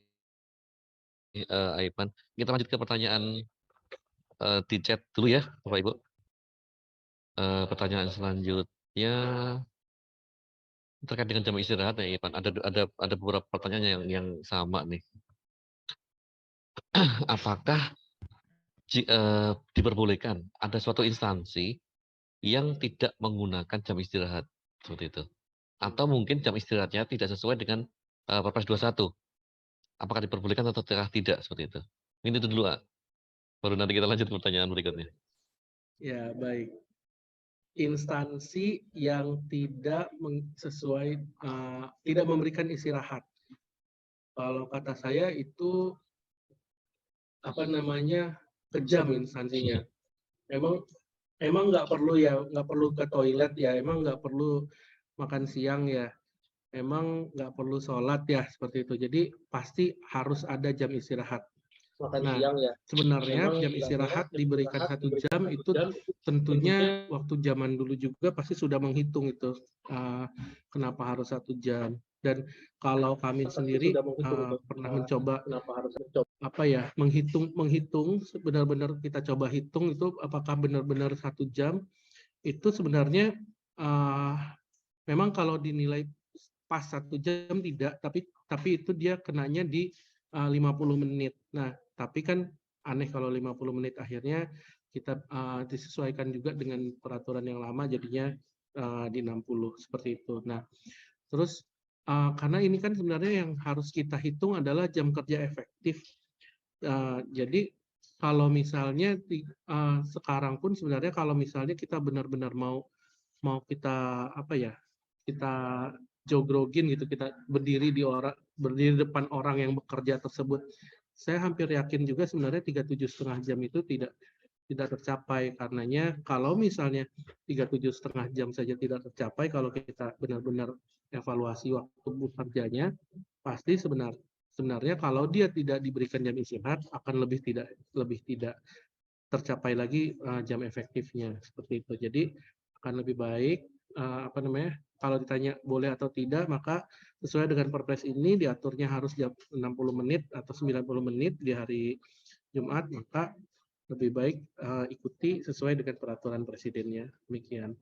Aipan. Kita lanjut ke pertanyaan di chat dulu ya, Bapak Ibu. Pertanyaan selanjutnya terkait dengan jam istirahat ya, Aipan. Ada beberapa pertanyaan yang sama nih. Apakah diperbolehkan ada suatu instansi yang tidak menggunakan jam istirahat seperti itu? Atau mungkin jam istirahatnya tidak sesuai dengan Perpres 21. Apakah diperbolehkan atau tidak seperti itu? Ini itu dulu, baru nanti kita lanjut pertanyaan berikutnya. Ya, baik. Instansi yang tidak tidak memberikan istirahat. Kalau kata saya itu kejam instansinya. Memang emang nggak perlu ya, nggak perlu ke toilet ya, emang nggak perlu makan siang ya, emang nggak perlu sholat ya, seperti itu. Jadi pasti harus ada jam istirahat. Makan Nah, siang ya. sebenarnya Memang jam istirahat diberikan 1 jam itu tentunya waktu zaman dulu juga pasti sudah menghitung itu kenapa harus 1 jam. Dan kalau kami sendiri pernah mencoba kenapa harus mencoba. apa ya menghitung benar-benar kita coba hitung itu apakah benar-benar 1 jam itu sebenarnya memang kalau dinilai pas 1 jam tidak, tapi itu dia kenanya di 50 menit. Nah, tapi kan aneh kalau 50 menit akhirnya kita disesuaikan juga dengan peraturan yang lama jadinya di 60 seperti itu. Nah, terus karena ini kan sebenarnya yang harus kita hitung adalah jam kerja efektif. Jadi kalau misalnya sekarang pun sebenarnya kalau misalnya kita benar-benar mau kita apa ya kita jogrogin gitu, kita berdiri depan orang yang bekerja tersebut, saya hampir yakin juga sebenarnya 37,5 jam itu tidak tercapai. Karenanya kalau misalnya 37,5 jam saja tidak tercapai, kalau kita benar-benar evaluasi waktu bekerjanya, pasti sebenarnya kalau dia tidak diberikan jam istirahat akan lebih tidak tercapai lagi jam efektifnya seperti itu. Jadi akan lebih baik kalau ditanya boleh atau tidak, maka sesuai dengan Perpres ini diaturnya harus jam 60 menit atau 90 menit di hari Jumat, maka lebih baik ikuti sesuai dengan peraturan presidennya. Demikian.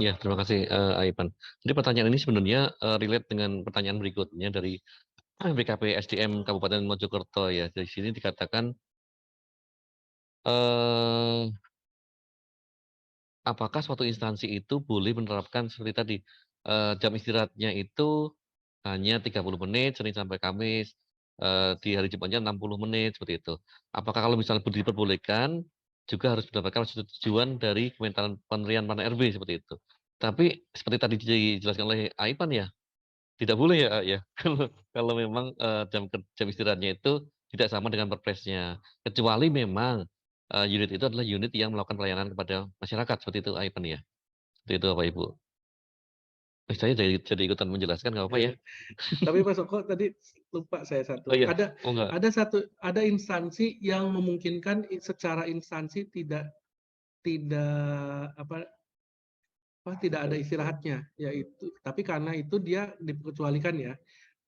Ya, terima kasih Aipan. Jadi pertanyaan ini sebenarnya relate dengan pertanyaan berikutnya dari BKP SDM Kabupaten Mojokerto ya. Di sini dikatakan apakah suatu instansi itu boleh menerapkan seperti tadi jam istirahatnya itu hanya 30 menit Senin sampai Kamis, di hari Jumatnya 60 menit seperti itu. Apakah kalau misalnya diperbolehkan juga harus mendapatkan persetujuan dari Kementerian Pan RB seperti itu. Tapi seperti tadi dijelaskan oleh Aipan ya, tidak boleh ya, ya. Kalau memang jam istirahatnya itu tidak sama dengan perpresnya. Kecuali memang unit itu adalah unit yang melakukan pelayanan kepada masyarakat seperti itu, Aipan ya. Seperti itu Bapak Ibu. Saya jadi ikutan menjelaskan nggak apa ya? Tapi Mas Oko tadi lupa saya satu. Oh iya, oh enggak. Ada instansi yang memungkinkan secara instansi tidak ada istirahatnya, yaitu tapi karena itu dia dikecualikan ya,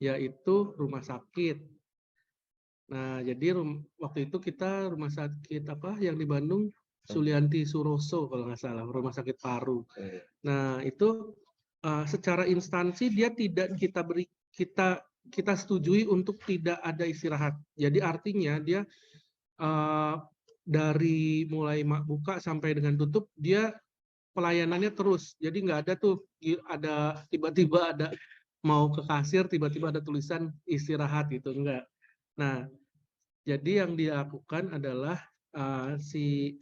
yaitu rumah sakit. Nah, jadi waktu itu kita rumah sakit yang di Bandung, Sulianti Suroso kalau nggak salah, rumah sakit paru. Nah, itu secara instansi dia tidak kita setujui untuk tidak ada istirahat. Jadi artinya dia dari mulai buka sampai dengan tutup dia pelayanannya terus. Jadi nggak ada tuh tiba-tiba ada mau ke kasir tiba-tiba ada tulisan istirahat gitu, enggak. Nah, jadi yang dilakukan adalah si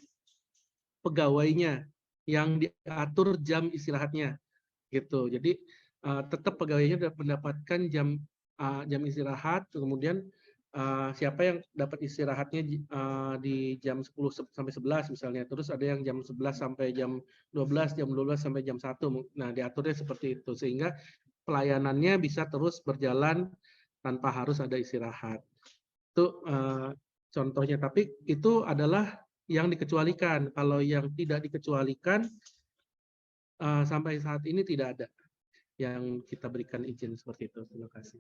pegawainya yang diatur jam istirahatnya gitu. Jadi tetap pegawainya mendapatkan jam istirahat, kemudian siapa yang dapat istirahatnya di jam 10 sampai 11 misalnya, terus ada yang jam 11 sampai jam 12, jam 12 sampai jam 1. Nah, diaturnya seperti itu sehingga pelayanannya bisa terus berjalan tanpa harus ada istirahat. Itu contohnya, tapi itu adalah yang dikecualikan. Kalau yang tidak dikecualikan sampai saat ini tidak ada yang kita berikan izin seperti itu. Terima kasih.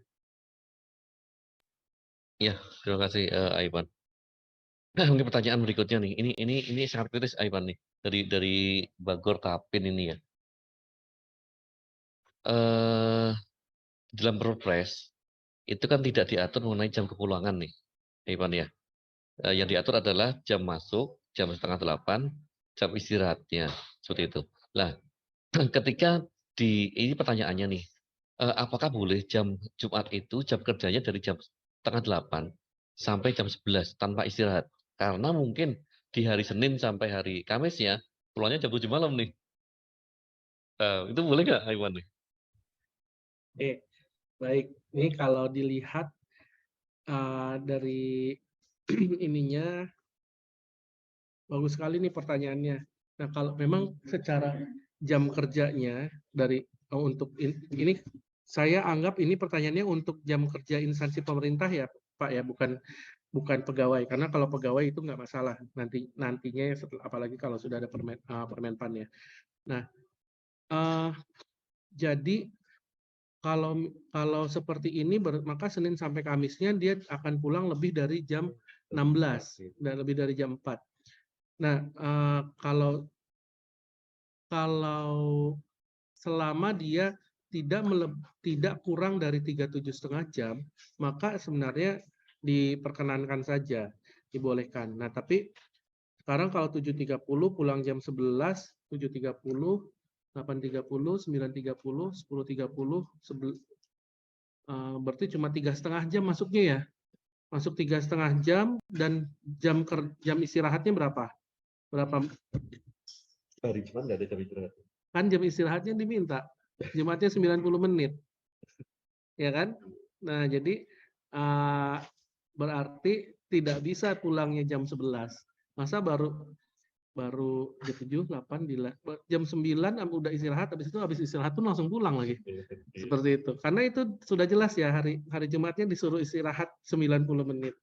Ya, terima kasih Aipan. Nah, mungkin pertanyaan berikutnya nih. Ini sangat kritis Aipan nih dari Bagor Kapin ini ya. Dalam Perpres itu kan tidak diatur mengenai jam kepulangan nih, Aipan ya. Yang diatur adalah jam masuk, jam 7:30, jam istirahatnya, seperti itu. Nah, ketika ini pertanyaannya nih, apakah boleh jam Jumat itu jam kerjanya dari jam 7:30 sampai jam 11 tanpa istirahat? Karena mungkin di hari Senin sampai hari Kamis ya, pulangnya jam 7 malam nih. Itu boleh nggak, Aiwan nih? Baik. Ini kalau dilihat dari ininya bagus sekali nih pertanyaannya. Nah, kalau memang secara jam kerjanya untuk ini saya anggap ini pertanyaannya untuk jam kerja instansi pemerintah ya, Pak ya, bukan pegawai. Karena kalau pegawai itu nggak masalah nantinya apalagi kalau sudah ada Permenpan ya. Nah, jadi kalau seperti ini maka Senin sampai Kamisnya dia akan pulang lebih dari jam 16 dan lebih dari jam 4. Nah, kalau selama dia tidak kurang dari 37,5 jam, maka sebenarnya diperkenankan saja, dibolehkan. Nah, tapi sekarang kalau 7.30 pulang jam 11, 7.30, 8.30, 9.30, 10.30, berarti cuma 3,5 jam masuknya ya. Masuk 3,5 jam dan jam istirahatnya berapa? Hari Jumat nggak ada jam istirahat. Kan jam istirahatnya diminta. Jumatnya 90 menit. Ya kan? Nah, jadi berarti tidak bisa pulangnya jam 11. Masa baru jam 7, 8, jam 9 udah istirahat, habis istirahat pun langsung pulang lagi. Seperti itu. Karena itu sudah jelas ya, hari Jumatnya disuruh istirahat 90 menit.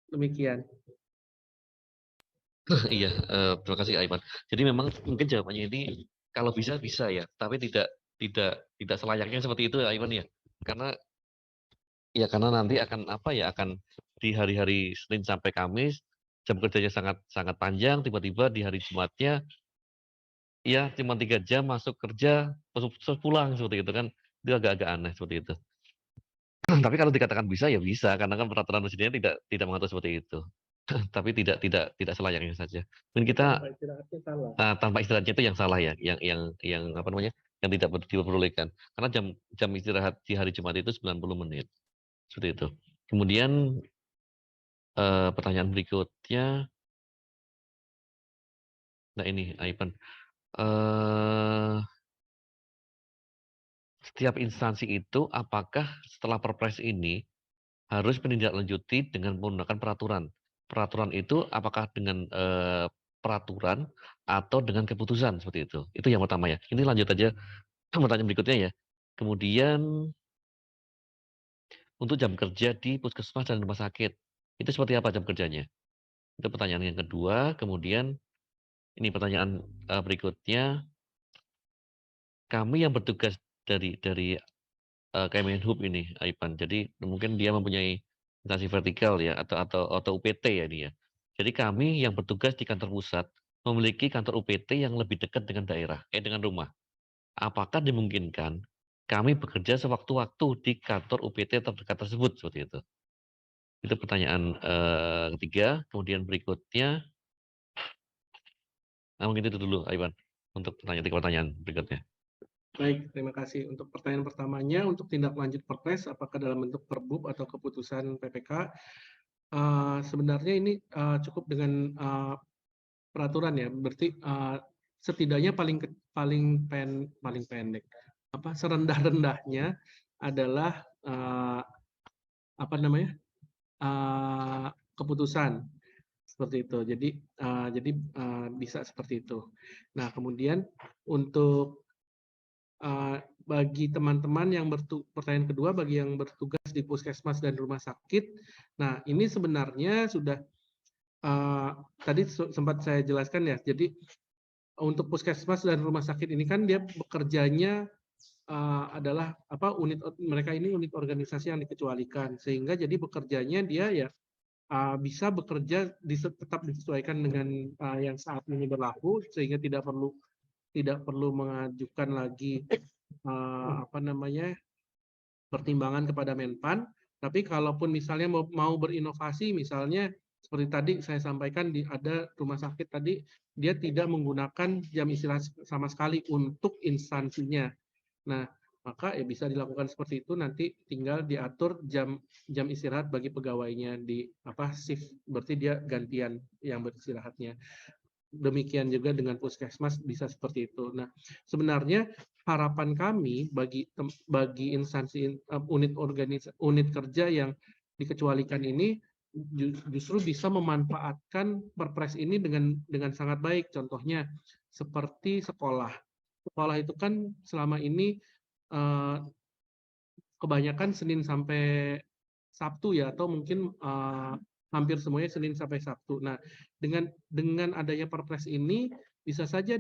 Demikian. Iya, terima kasih Aiman. Jadi memang mungkin jawabannya ini kalau bisa ya, tapi tidak selayaknya seperti itu Aiman ya. Karena nanti akan di hari-hari Senin sampai Kamis jam kerjanya sangat panjang, tiba-tiba di hari Jumatnya ya cuma 3 jam masuk kerja terus pulang seperti itu kan, itu agak-agak aneh seperti itu. Tapi kalau dikatakan bisa ya bisa, karena kan peraturan presidennya tidak mengatur seperti itu. Tapi tidak selayaknya saja. Dan kita tanpa istirahatnya itu yang salah ya, yang apa namanya, yang tidak diperbolehkan. Karena jam istirahat di hari Jumat itu 90 menit. Seperti itu. Kemudian pertanyaan berikutnya, nah ini Aipan, setiap instansi itu apakah setelah Perpres ini harus menindaklanjuti dengan menggunakan peraturan? Peraturan itu apakah dengan peraturan atau dengan keputusan seperti itu? Itu yang pertama ya. Ini lanjut aja pertanyaan berikutnya ya. Kemudian untuk jam kerja di puskesmas dan rumah sakit, itu seperti apa jam kerjanya? Itu pertanyaan yang kedua. Kemudian ini pertanyaan berikutnya, kami yang bertugas dari Kemenhub ini, Aipan. Jadi mungkin dia mempunyai instansi vertikal ya, atau UPT ya dia. Jadi kami yang bertugas di kantor pusat memiliki kantor UPT yang lebih dekat dengan daerah, dengan rumah. Apakah dimungkinkan kami bekerja sewaktu-waktu di kantor UPT terdekat tersebut seperti itu? Itu pertanyaan ketiga. Kemudian berikutnya, mungkin itu dulu, Aipan, untuk pertanyaan berikutnya. Baik, terima kasih. Untuk pertanyaan pertamanya, untuk tindak lanjut Perpres, apakah dalam bentuk Perbub atau keputusan PPK, sebenarnya ini cukup dengan peraturan ya. Berarti setidaknya paling pendek, serendah-rendahnya adalah keputusan seperti itu. Jadi bisa seperti itu. Nah, kemudian untuk bagi teman-teman yang pertanyaan kedua, bagi yang bertugas di puskesmas dan rumah sakit, nah ini sebenarnya sudah tadi sempat saya jelaskan ya. Jadi untuk puskesmas dan rumah sakit ini kan dia bekerjanya adalah mereka ini unit organisasi yang dikecualikan, sehingga jadi bekerjanya dia ya bisa bekerja tetap disesuaikan dengan yang saat ini berlaku, sehingga tidak perlu mengajukan lagi pertimbangan kepada Menpan. Tapi kalaupun misalnya mau berinovasi, misalnya seperti tadi saya sampaikan, ada rumah sakit tadi dia tidak menggunakan jam istirahat sama sekali untuk instansinya. Nah, maka ya bisa dilakukan seperti itu, nanti tinggal diatur jam istirahat bagi pegawainya di shift, berarti dia gantian yang beristirahatnya. Demikian juga dengan puskesmas bisa seperti itu. Nah, sebenarnya harapan kami bagi instansi unit kerja yang dikecualikan ini, justru bisa memanfaatkan Perpres ini dengan sangat baik. Contohnya seperti sekolah. Sekolah itu kan selama ini kebanyakan Senin sampai Sabtu ya, atau mungkin hampir semuanya Senin sampai Sabtu. Nah, dengan adanya Perpres ini bisa saja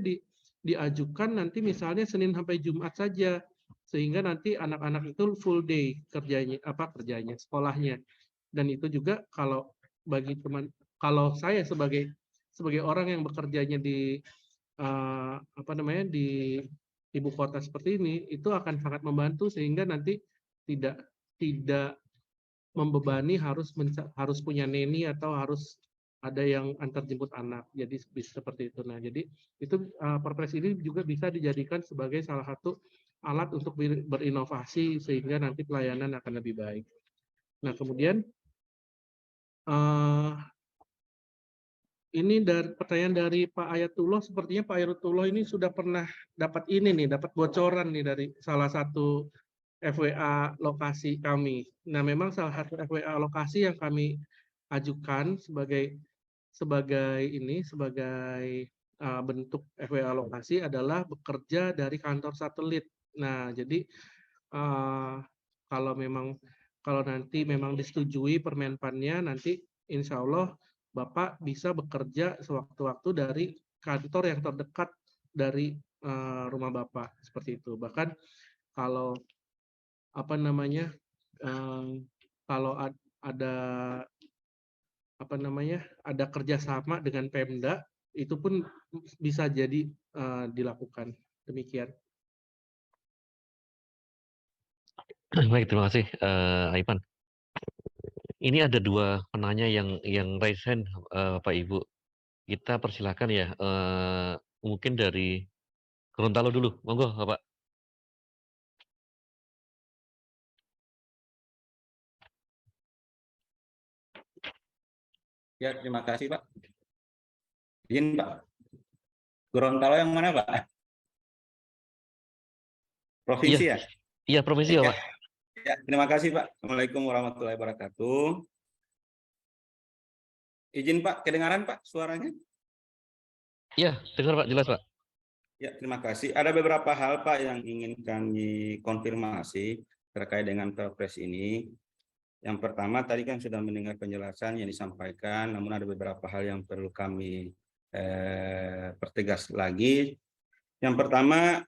diajukan nanti misalnya Senin sampai Jumat saja, sehingga nanti anak-anak itu full day kerjanya sekolahnya. Dan itu juga kalau saya sebagai orang yang bekerjanya di di ibu kota seperti ini, itu akan sangat membantu sehingga nanti tidak membebani harus punya neni atau harus ada yang antar jemput anak. Jadi bisa seperti itu. Nah, jadi itu Perpres ini juga bisa dijadikan sebagai salah satu alat untuk berinovasi sehingga nanti pelayanan akan lebih baik. Nah, kemudian ini dari pertanyaan dari Pak Ayatullah, sepertinya Pak Ayatullah ini sudah pernah dapat bocoran nih dari salah satu FWA lokasi kami. Nah, memang salah satu FWA lokasi yang kami ajukan sebagai bentuk FWA lokasi adalah bekerja dari kantor satelit. Nah, jadi kalau nanti memang disetujui Permenpannya, nanti insya Allah Bapak bisa bekerja sewaktu-waktu dari kantor yang terdekat dari rumah Bapak, seperti itu. Bahkan kalau kalau ada kerjasama dengan Pemda, itu pun bisa jadi dilakukan. Demikian. Baik, terima kasih Aiman. Ini ada 2 penanya yang raise hand, Bapak Ibu. Kita persilakan ya, mungkin dari Gorontalo dulu, monggo Bapak. Ya, terima kasih Pak. Izin Pak. Gorontalo yang mana Pak? Provinsi ya? Iya, provinsi Bapak. Ya, terima kasih Pak. Assalamualaikum warahmatullahi wabarakatuh. Izin Pak, kedengaran Pak suaranya? Iya, dengar Pak, jelas Pak. Ya, terima kasih. Ada beberapa hal Pak yang ingin kami konfirmasi terkait dengan Perpres ini. Yang pertama, tadi kan sudah mendengar penjelasan yang disampaikan, namun ada beberapa hal yang perlu kami pertegas lagi. Yang pertama,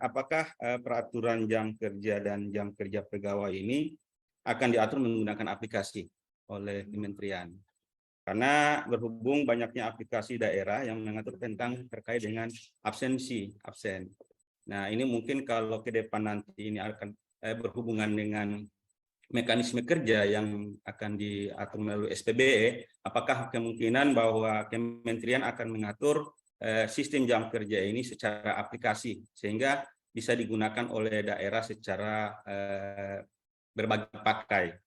apakah peraturan jam kerja dan jam kerja pegawai ini akan diatur menggunakan aplikasi oleh kementerian? Karena berhubung banyaknya aplikasi daerah yang mengatur tentang terkait dengan absen. Nah, ini mungkin kalau ke depan nanti ini akan berhubungan dengan mekanisme kerja yang akan diatur melalui SPBE, apakah kemungkinan bahwa kementerian akan mengatur sistem jam kerja ini secara aplikasi sehingga bisa digunakan oleh daerah secara berbagi pakai.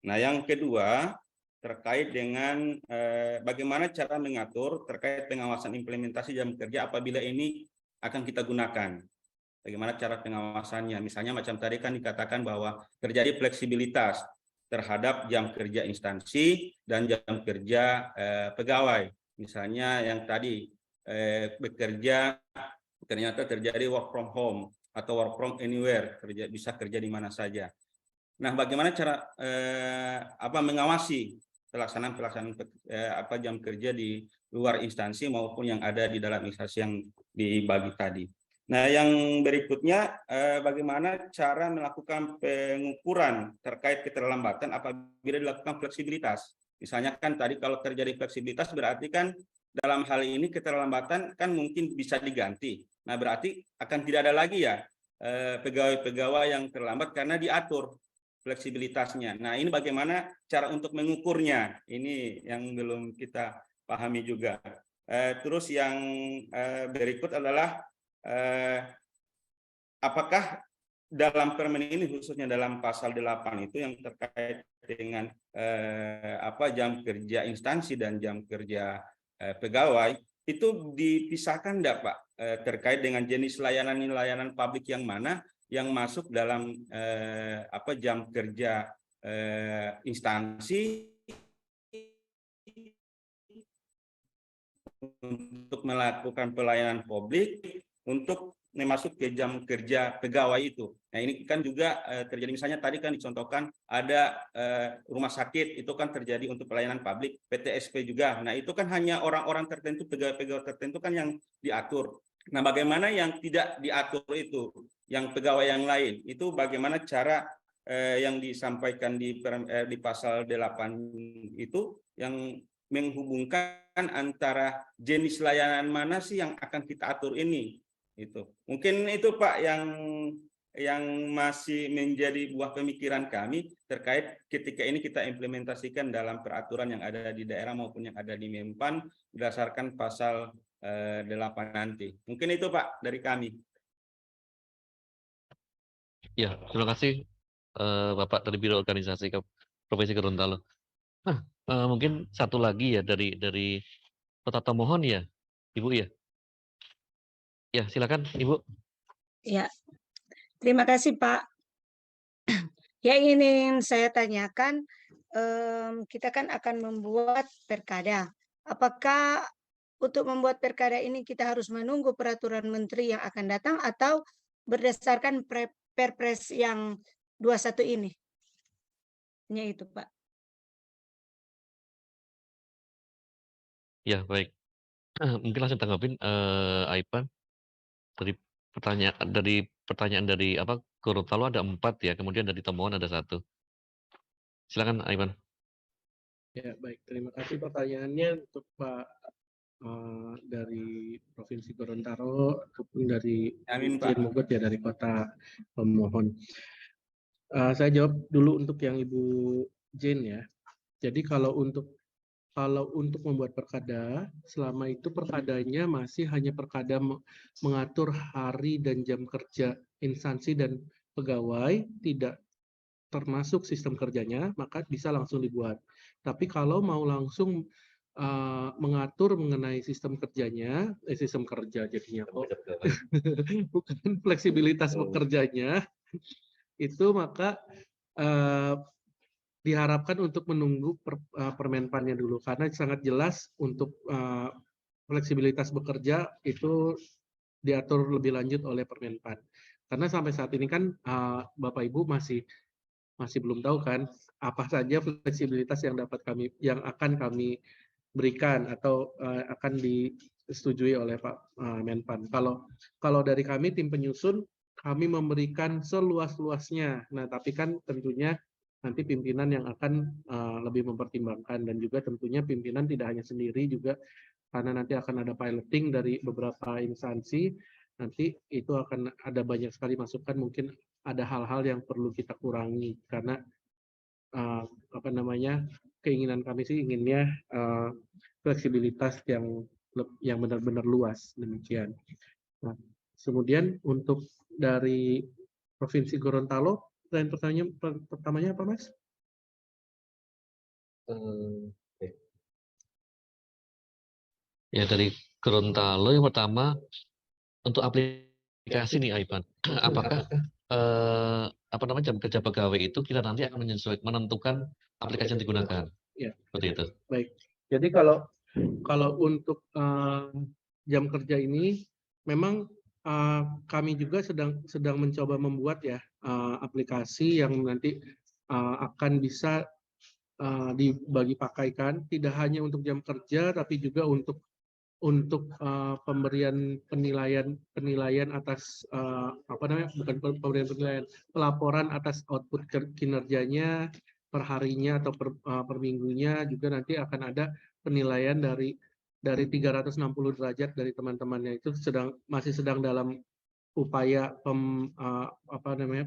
Nah, yang kedua terkait dengan bagaimana cara mengatur terkait pengawasan implementasi jam kerja apabila ini akan kita gunakan. Bagaimana cara pengawasannya? Misalnya macam tadi kan dikatakan bahwa terjadi fleksibilitas terhadap jam kerja instansi dan jam kerja pegawai. Misalnya yang tadi bekerja ternyata terjadi work from home atau work from anywhere, bisa kerja di mana saja. Nah, bagaimana cara mengawasi pelaksanaan jam kerja di luar instansi maupun yang ada di dalam instansi yang dibagi tadi. Nah, yang berikutnya bagaimana cara melakukan pengukuran terkait keterlambatan apabila dilakukan fleksibilitas. Misalnya kan tadi kalau terjadi fleksibilitas berarti kan dalam hal ini keterlambatan kan mungkin bisa diganti. Nah, berarti akan tidak ada lagi ya pegawai-pegawai yang terlambat karena diatur fleksibilitasnya. Nah, ini bagaimana cara untuk mengukurnya? Ini yang belum kita pahami juga. Terus yang berikut adalah apakah dalam Permen ini khususnya dalam pasal 8 itu yang terkait dengan jam kerja instansi dan jam kerja pegawai itu dipisahkan enggak Pak terkait dengan jenis layanan publik yang mana yang masuk dalam jam kerja instansi untuk melakukan pelayanan publik untuk masuk ke jam kerja pegawai itu. Nah ini kan juga terjadi, misalnya tadi kan dicontohkan ada rumah sakit itu kan terjadi untuk pelayanan publik, PTSP juga. Nah itu kan hanya orang-orang tertentu, pegawai-pegawai tertentu kan yang diatur. Nah bagaimana yang tidak diatur itu, yang pegawai yang lain, itu bagaimana cara yang disampaikan di pasal 8 itu yang menghubungkan antara jenis layanan mana sih yang akan kita atur ini. Itu mungkin itu Pak yang masih menjadi buah pemikiran kami terkait ketika ini kita implementasikan dalam peraturan yang ada di daerah maupun yang ada di Menpan berdasarkan pasal 8 nanti. Mungkin itu Pak dari kami. Ya, terima kasih Bapak dari Biro Organisasi Provinsi Gorontalo. Nah, mungkin satu lagi ya dari Kota Tomohon ya, Ibu ya. Ya, silakan Ibu. Ya, terima kasih Pak. Yang ingin saya tanyakan, kita kan akan membuat perkada. Apakah untuk membuat perkada ini kita harus menunggu peraturan menteri yang akan datang atau berdasarkan Perpres yang 21 ini? Hanya itu Pak. Ya, baik. Mungkin langsung tanggapin Aipan dari pertanyaan dari apa Gorontalo ada 4 ya, kemudian dari Tomohon ada 1. Silakan Aipan. Ya, baik. Terima kasih pertanyaannya untuk Pak dari Provinsi Gorontalo ataupun dari Amin, Pak. Dirjen Mogot ya dari Kota pemohon. Saya jawab dulu untuk yang Ibu Jane ya. Jadi kalau untuk membuat perkada, selama itu perkadanya masih hanya perkada mengatur hari dan jam kerja instansi dan pegawai, tidak termasuk sistem kerjanya, maka bisa langsung dibuat. Tapi kalau mau langsung mengatur mengenai sistem kerjanya, sistem kerja jadinya kok, bukan fleksibilitas bekerjanya, itu maka diharapkan untuk menunggu Permenpannya dulu, karena sangat jelas untuk fleksibilitas bekerja itu diatur lebih lanjut oleh Permenpan. Karena sampai saat ini kan Bapak Ibu masih belum tahu kan apa saja fleksibilitas yang akan kami berikan atau akan disetujui oleh Pak Menpan. Kalau dari kami tim penyusun, kami memberikan seluas-luasnya. Nah, tapi kan tentunya nanti pimpinan yang akan lebih mempertimbangkan, dan juga tentunya pimpinan tidak hanya sendiri juga, karena nanti akan ada piloting dari beberapa instansi, nanti itu akan ada banyak sekali masukan, mungkin ada hal-hal yang perlu kita kurangi, karena keinginan kami sih inginnya fleksibilitas yang benar-benar luas, demikian. Nah, kemudian untuk dari Provinsi Gorontalo, dan pertanyaan pertamanya apa, Mas? Ya, dari Gorontalo yang pertama untuk aplikasi nih Aipan. Apakah jam kerja pegawai itu kita nanti akan menentukan aplikasi yang digunakan? Ya, seperti itu. Baik. Jadi kalau untuk jam kerja ini memang kami juga sedang mencoba membuat ya aplikasi yang nanti akan bisa dibagi pakaikan, tidak hanya untuk jam kerja tapi juga untuk pemberian penilaian atas pelaporan atas output kinerjanya per harinya atau per minggunya, juga nanti akan ada penilaian dari 360 derajat dari teman-temannya. Itu masih sedang dalam upaya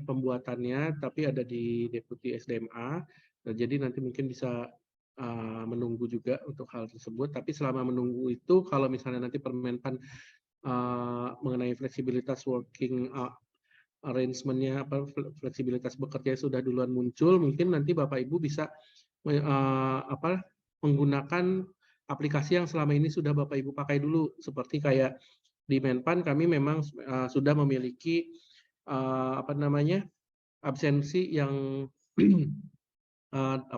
pembuatannya, tapi ada di Deputi SDMA. Jadi nanti mungkin bisa menunggu juga untuk hal tersebut. Tapi selama menunggu itu, kalau misalnya nanti Permenpan mengenai fleksibilitas working arrangement-nya, fleksibilitas bekerja sudah duluan muncul, mungkin nanti Bapak Ibu bisa menggunakan aplikasi yang selama ini sudah Bapak Ibu pakai dulu, seperti kayak di Menpan kami memang sudah memiliki absensi yang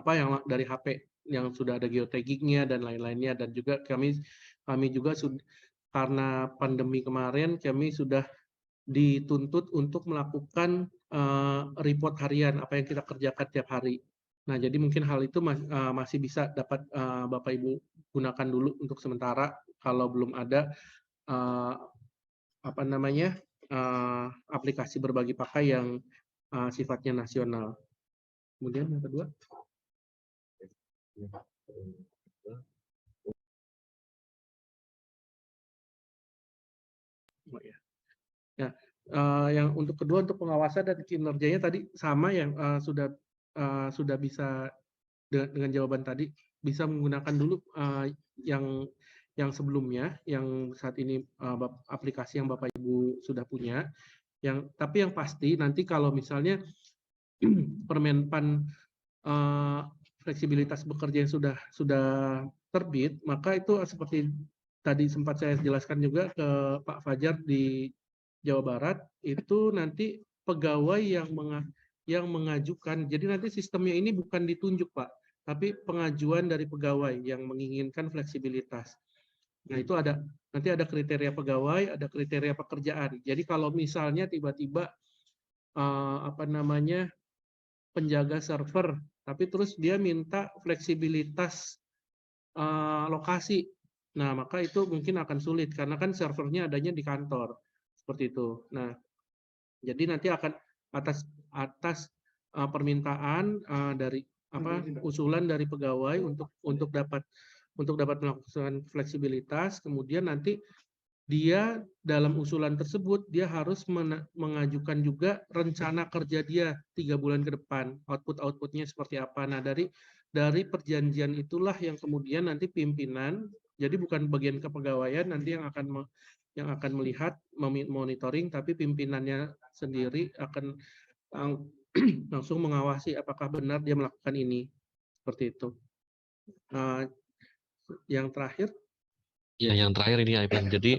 yang dari HP, yang sudah ada geotaggingnya dan lain-lainnya, dan juga kami kami juga karena pandemi kemarin kami sudah dituntut untuk melakukan report harian apa yang kita kerjakan tiap hari. Nah, jadi mungkin hal itu masih bisa dapat Bapak Ibu gunakan dulu untuk sementara kalau belum ada apa namanya aplikasi berbagi pakai yang sifatnya nasional. Kemudian yang kedua, oh ya, ya yang untuk kedua untuk pengawasan dan kinerjanya tadi sama yang sudah bisa dengan jawaban tadi bisa menggunakan dulu yang sebelumnya yang saat ini aplikasi yang Bapak Ibu sudah punya. Tapi yang pasti nanti kalau misalnya Permenpan fleksibilitas bekerja yang sudah terbit, maka itu seperti tadi sempat saya jelaskan juga ke Pak Fajar di Jawa Barat, itu nanti pegawai yang mengajukan, jadi nanti sistemnya ini bukan ditunjuk Pak, tapi pengajuan dari pegawai yang menginginkan fleksibilitas. Nah itu nanti ada kriteria pegawai, ada kriteria pekerjaan. Jadi kalau misalnya tiba-tiba penjaga server, tapi terus dia minta fleksibilitas lokasi. Nah, maka itu mungkin akan sulit karena kan servernya adanya di kantor. Seperti itu. Nah, jadi nanti akan atas permintaan dari usulan dari pegawai untuk dapat melakukan fleksibilitas, kemudian nanti dia dalam usulan tersebut dia harus mengajukan juga rencana kerja dia 3 bulan ke depan, outputnya seperti apa. Nah, dari perjanjian itulah yang kemudian nanti pimpinan, jadi bukan bagian kepegawaian nanti yang akan melihat monitoring, tapi pimpinannya sendiri akan langsung mengawasi apakah benar dia melakukan ini. Seperti itu. Yang terakhir? Ya, yang terakhir ini Ivan. Jadi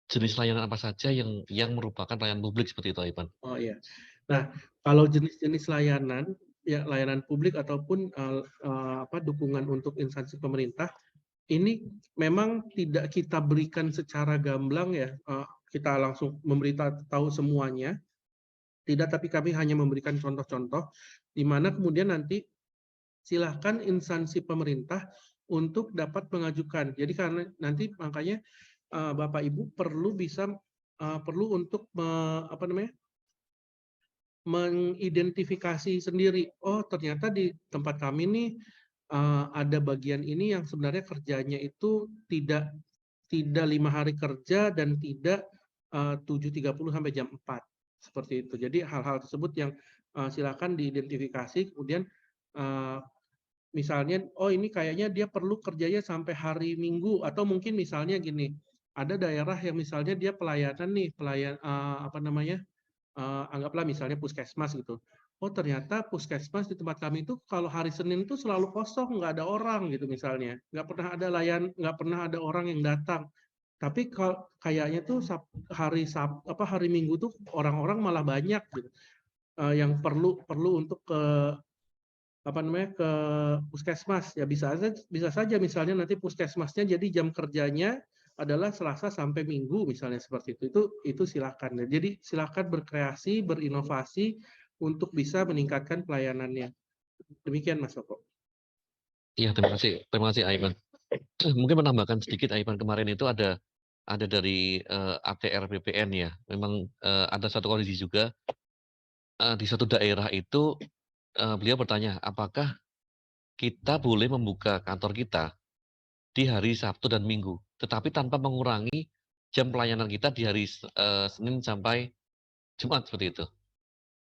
jenis layanan apa saja yang merupakan layanan publik seperti itu, Ivan? Oh iya. Nah, kalau jenis-jenis layanan, ya layanan publik ataupun dukungan untuk instansi pemerintah, ini memang tidak kita berikan secara gamblang ya, kita langsung memberitahu semuanya, tidak, tapi kami hanya memberikan contoh-contoh, di mana kemudian nanti silakan instansi pemerintah untuk dapat mengajukan. Jadi karena nanti makanya Bapak Ibu perlu untuk mengidentifikasi sendiri. Oh, ternyata di tempat kami nih ada bagian ini yang sebenarnya kerjanya itu tidak 5 hari kerja dan tidak 7.30 sampai jam 4. Seperti itu. Jadi hal-hal tersebut yang silakan diidentifikasi, kemudian misalnya, oh ini kayaknya dia perlu kerjanya sampai hari Minggu, atau mungkin misalnya gini, ada daerah yang misalnya dia pelayanan nih, anggaplah misalnya puskesmas gitu. Oh ternyata puskesmas di tempat kami itu kalau hari Senin itu selalu kosong, nggak ada orang gitu misalnya, nggak pernah ada orang yang datang. Tapi kalau kayaknya tuh hari Minggu tuh orang-orang malah banyak gitu, yang perlu untuk ke puskesmas. Ya bisa saja misalnya nanti puskesmasnya jadi jam kerjanya adalah Selasa sampai Minggu misalnya seperti itu. Itu silakan. Jadi silakan berkreasi, berinovasi untuk bisa meningkatkan pelayanannya. Demikian Mas Soko. Iya, terima kasih Ivan. Mungkin menambahkan sedikit Ivan, kemarin itu ada dari ATR BPN ya. Memang ada satu kondisi juga di satu daerah itu beliau bertanya, apakah kita boleh membuka kantor kita di hari Sabtu dan Minggu, tetapi tanpa mengurangi jam pelayanan kita di hari Senin sampai Jumat seperti itu.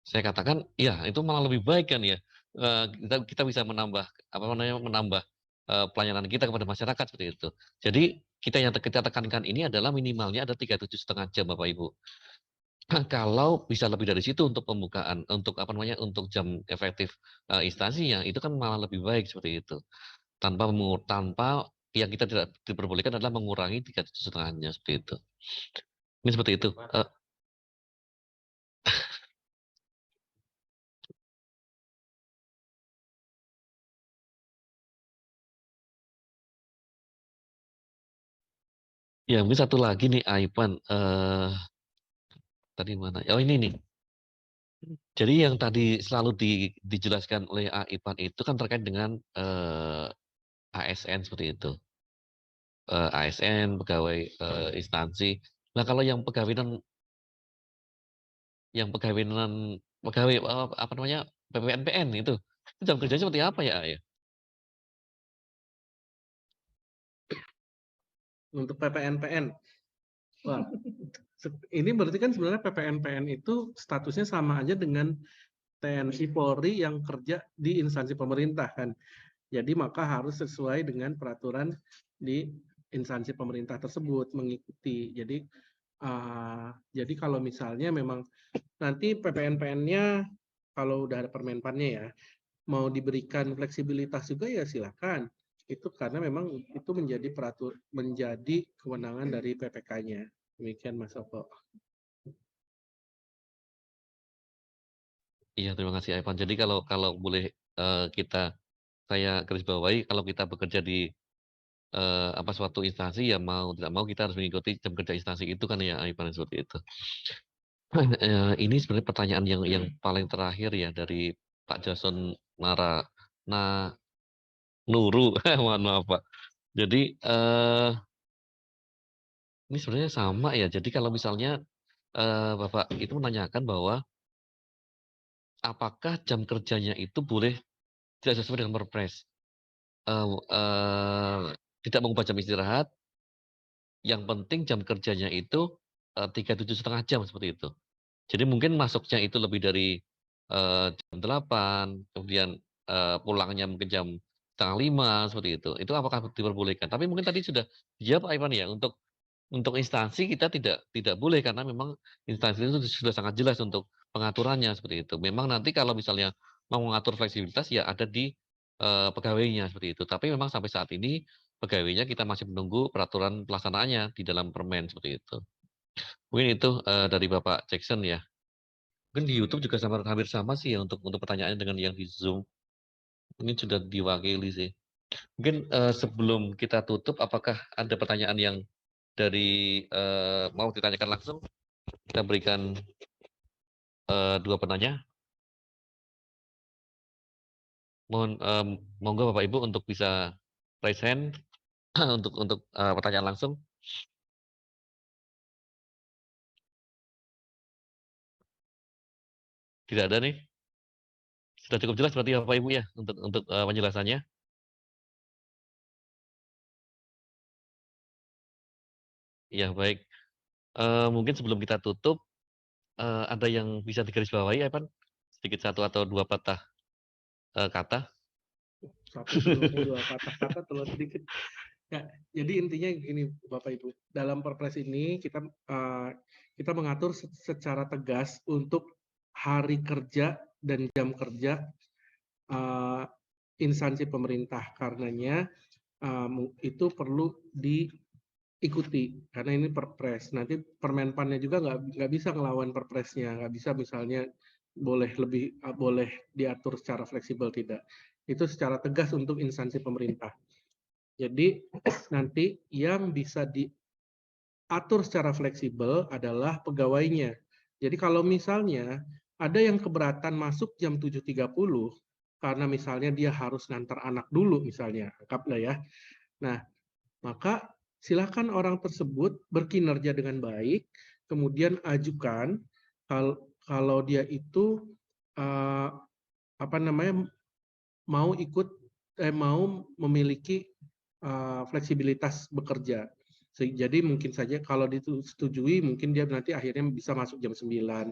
Saya katakan, ya itu malah lebih baik kan ya. Kita bisa menambah pelayanan kita kepada masyarakat seperti itu. Jadi kita tekankan ini adalah minimalnya ada 37,5 jam Bapak Ibu. Kalau bisa lebih dari situ untuk pembukaan, untuk jam efektif instansinya, itu kan malah lebih baik seperti itu. Tanpa yang kita tidak diperbolehkan adalah mengurangi 37,5-nya seperti itu. Ini seperti itu. Ya, mungkin satu lagi nih Aipan. Tadi mana? Oh ini nih. Jadi yang tadi selalu dijelaskan oleh Aipan itu kan terkait dengan ASN seperti itu. ASN, pegawai instansi. Nah kalau pegawai apa namanya PPNPN itu jam kerjanya seperti apa ya? Ya? Untuk PPNPN, wah, ini berarti kan sebenarnya PPNPN itu statusnya sama aja dengan TNI Polri yang kerja di instansi pemerintah kan. Jadi maka harus sesuai dengan peraturan di instansi pemerintah tersebut mengikuti. Jadi kalau misalnya memang nanti PPNPN-nya kalau udah ada permenpannya ya mau diberikan fleksibilitas juga ya silakan. Itu karena memang itu menjadi kewenangan dari PPK-nya. Demikian Mas Oko. Iya, terima kasih Aipan. Jadi kalau boleh saya garis bawahi, kalau kita bekerja di suatu instansi ya mau tidak mau kita harus mengikuti jam kerja instansi itu kan ya Aipan seperti itu. Ini sebenarnya pertanyaan yang paling terakhir ya dari Pak Jason Nuru, mohon maaf Pak. Jadi ini sebenarnya sama ya. Jadi kalau misalnya Bapak itu menanyakan bahwa apakah jam kerjanya itu boleh tidak sesuai dengan Perpres, tidak mengubah jam istirahat, yang penting jam kerjanya itu 37,5 jam seperti itu. Jadi mungkin masuknya itu lebih dari jam 8, kemudian pulangnya mungkin jam 4:30 seperti itu. Itu apakah diperbolehkan? Tapi mungkin tadi sudah dijawab Aiman ya, untuk instansi kita tidak boleh karena memang instansi itu sudah sangat jelas untuk pengaturannya seperti itu. Memang nanti kalau misalnya mau mengatur fleksibilitas ya ada di pegawainya seperti itu. Tapi memang sampai saat ini pegawainya kita masih menunggu peraturan pelaksanaannya di dalam permen seperti itu. Mungkin itu dari Bapak Jackson ya. Mungkin di YouTube juga hampir sama sih ya untuk pertanyaannya dengan yang di Zoom. Ini sudah diwakili sih. Mungkin sebelum kita tutup, apakah ada pertanyaan yang dari mau ditanyakan langsung? Kita berikan 2 penanya. Monggo Bapak Ibu untuk bisa raise hand untuk pertanyaan langsung. Tidak ada nih. Sudah cukup jelas berarti Bapak Ibu ya untuk penjelasannya. Ya baik. Mungkin sebelum kita tutup ada yang bisa digarisbawahi ya Pan? Sedikit 1 atau 2 patah kata. 1-2 patah kata terlalu sedikit. Ya, jadi intinya gini Bapak Ibu, dalam Perpres ini kita mengatur secara tegas untuk hari kerja dan jam kerja instansi pemerintah. Karenanya itu perlu diikuti karena ini Perpres. Nanti Permenpannya juga nggak bisa ngelawan Perpresnya, nggak bisa misalnya boleh diatur secara fleksibel, tidak. Itu secara tegas untuk instansi pemerintah. Jadi nanti yang bisa diatur secara fleksibel adalah pegawainya. Jadi kalau misalnya ada yang keberatan masuk jam 7.30 karena misalnya dia harus ngantar anak dulu misalnya, anggaplah ya. Nah, maka silakan orang tersebut berkinerja dengan baik, kemudian ajukan kalau dia itu mau memiliki fleksibilitas bekerja. Jadi mungkin saja kalau disetujui mungkin dia nanti akhirnya bisa masuk jam 9.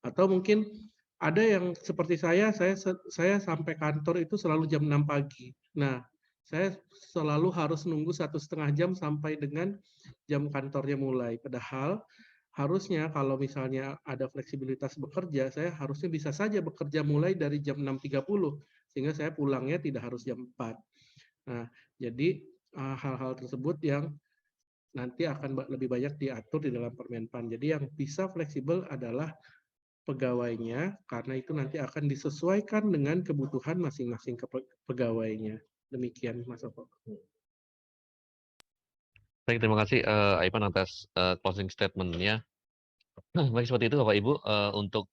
Atau mungkin ada yang seperti saya sampai kantor itu selalu jam 6 pagi. Nah, saya selalu harus nunggu 1,5 jam sampai dengan jam kantornya mulai. Padahal harusnya kalau misalnya ada fleksibilitas bekerja, saya harusnya bisa saja bekerja mulai dari jam 6.30 sehingga saya pulangnya tidak harus jam 4. Nah, jadi hal-hal tersebut yang nanti akan lebih banyak diatur di dalam Permenpan. Jadi yang bisa fleksibel adalah pegawainya, karena itu nanti akan disesuaikan dengan kebutuhan masing-masing pegawainya. Demikian Mas Oko. Baik, terima kasih Aiman atas closing statement-nya. Baik, seperti itu Bapak Ibu untuk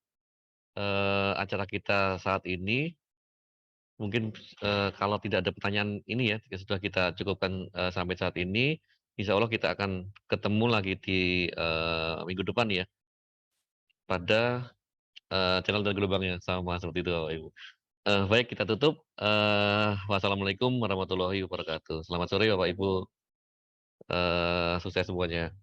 acara kita saat ini. Mungkin kalau tidak ada pertanyaan ini ya, sudah kita cukupkan sampai saat ini. Insya Allah kita akan ketemu lagi di minggu depan ya, pada channel dan gelombang yang sama seperti itu Bapak Ibu. Baik, kita tutup. Wassalamualaikum warahmatullahi wabarakatuh. Selamat sore Bapak Ibu. Sukses semuanya.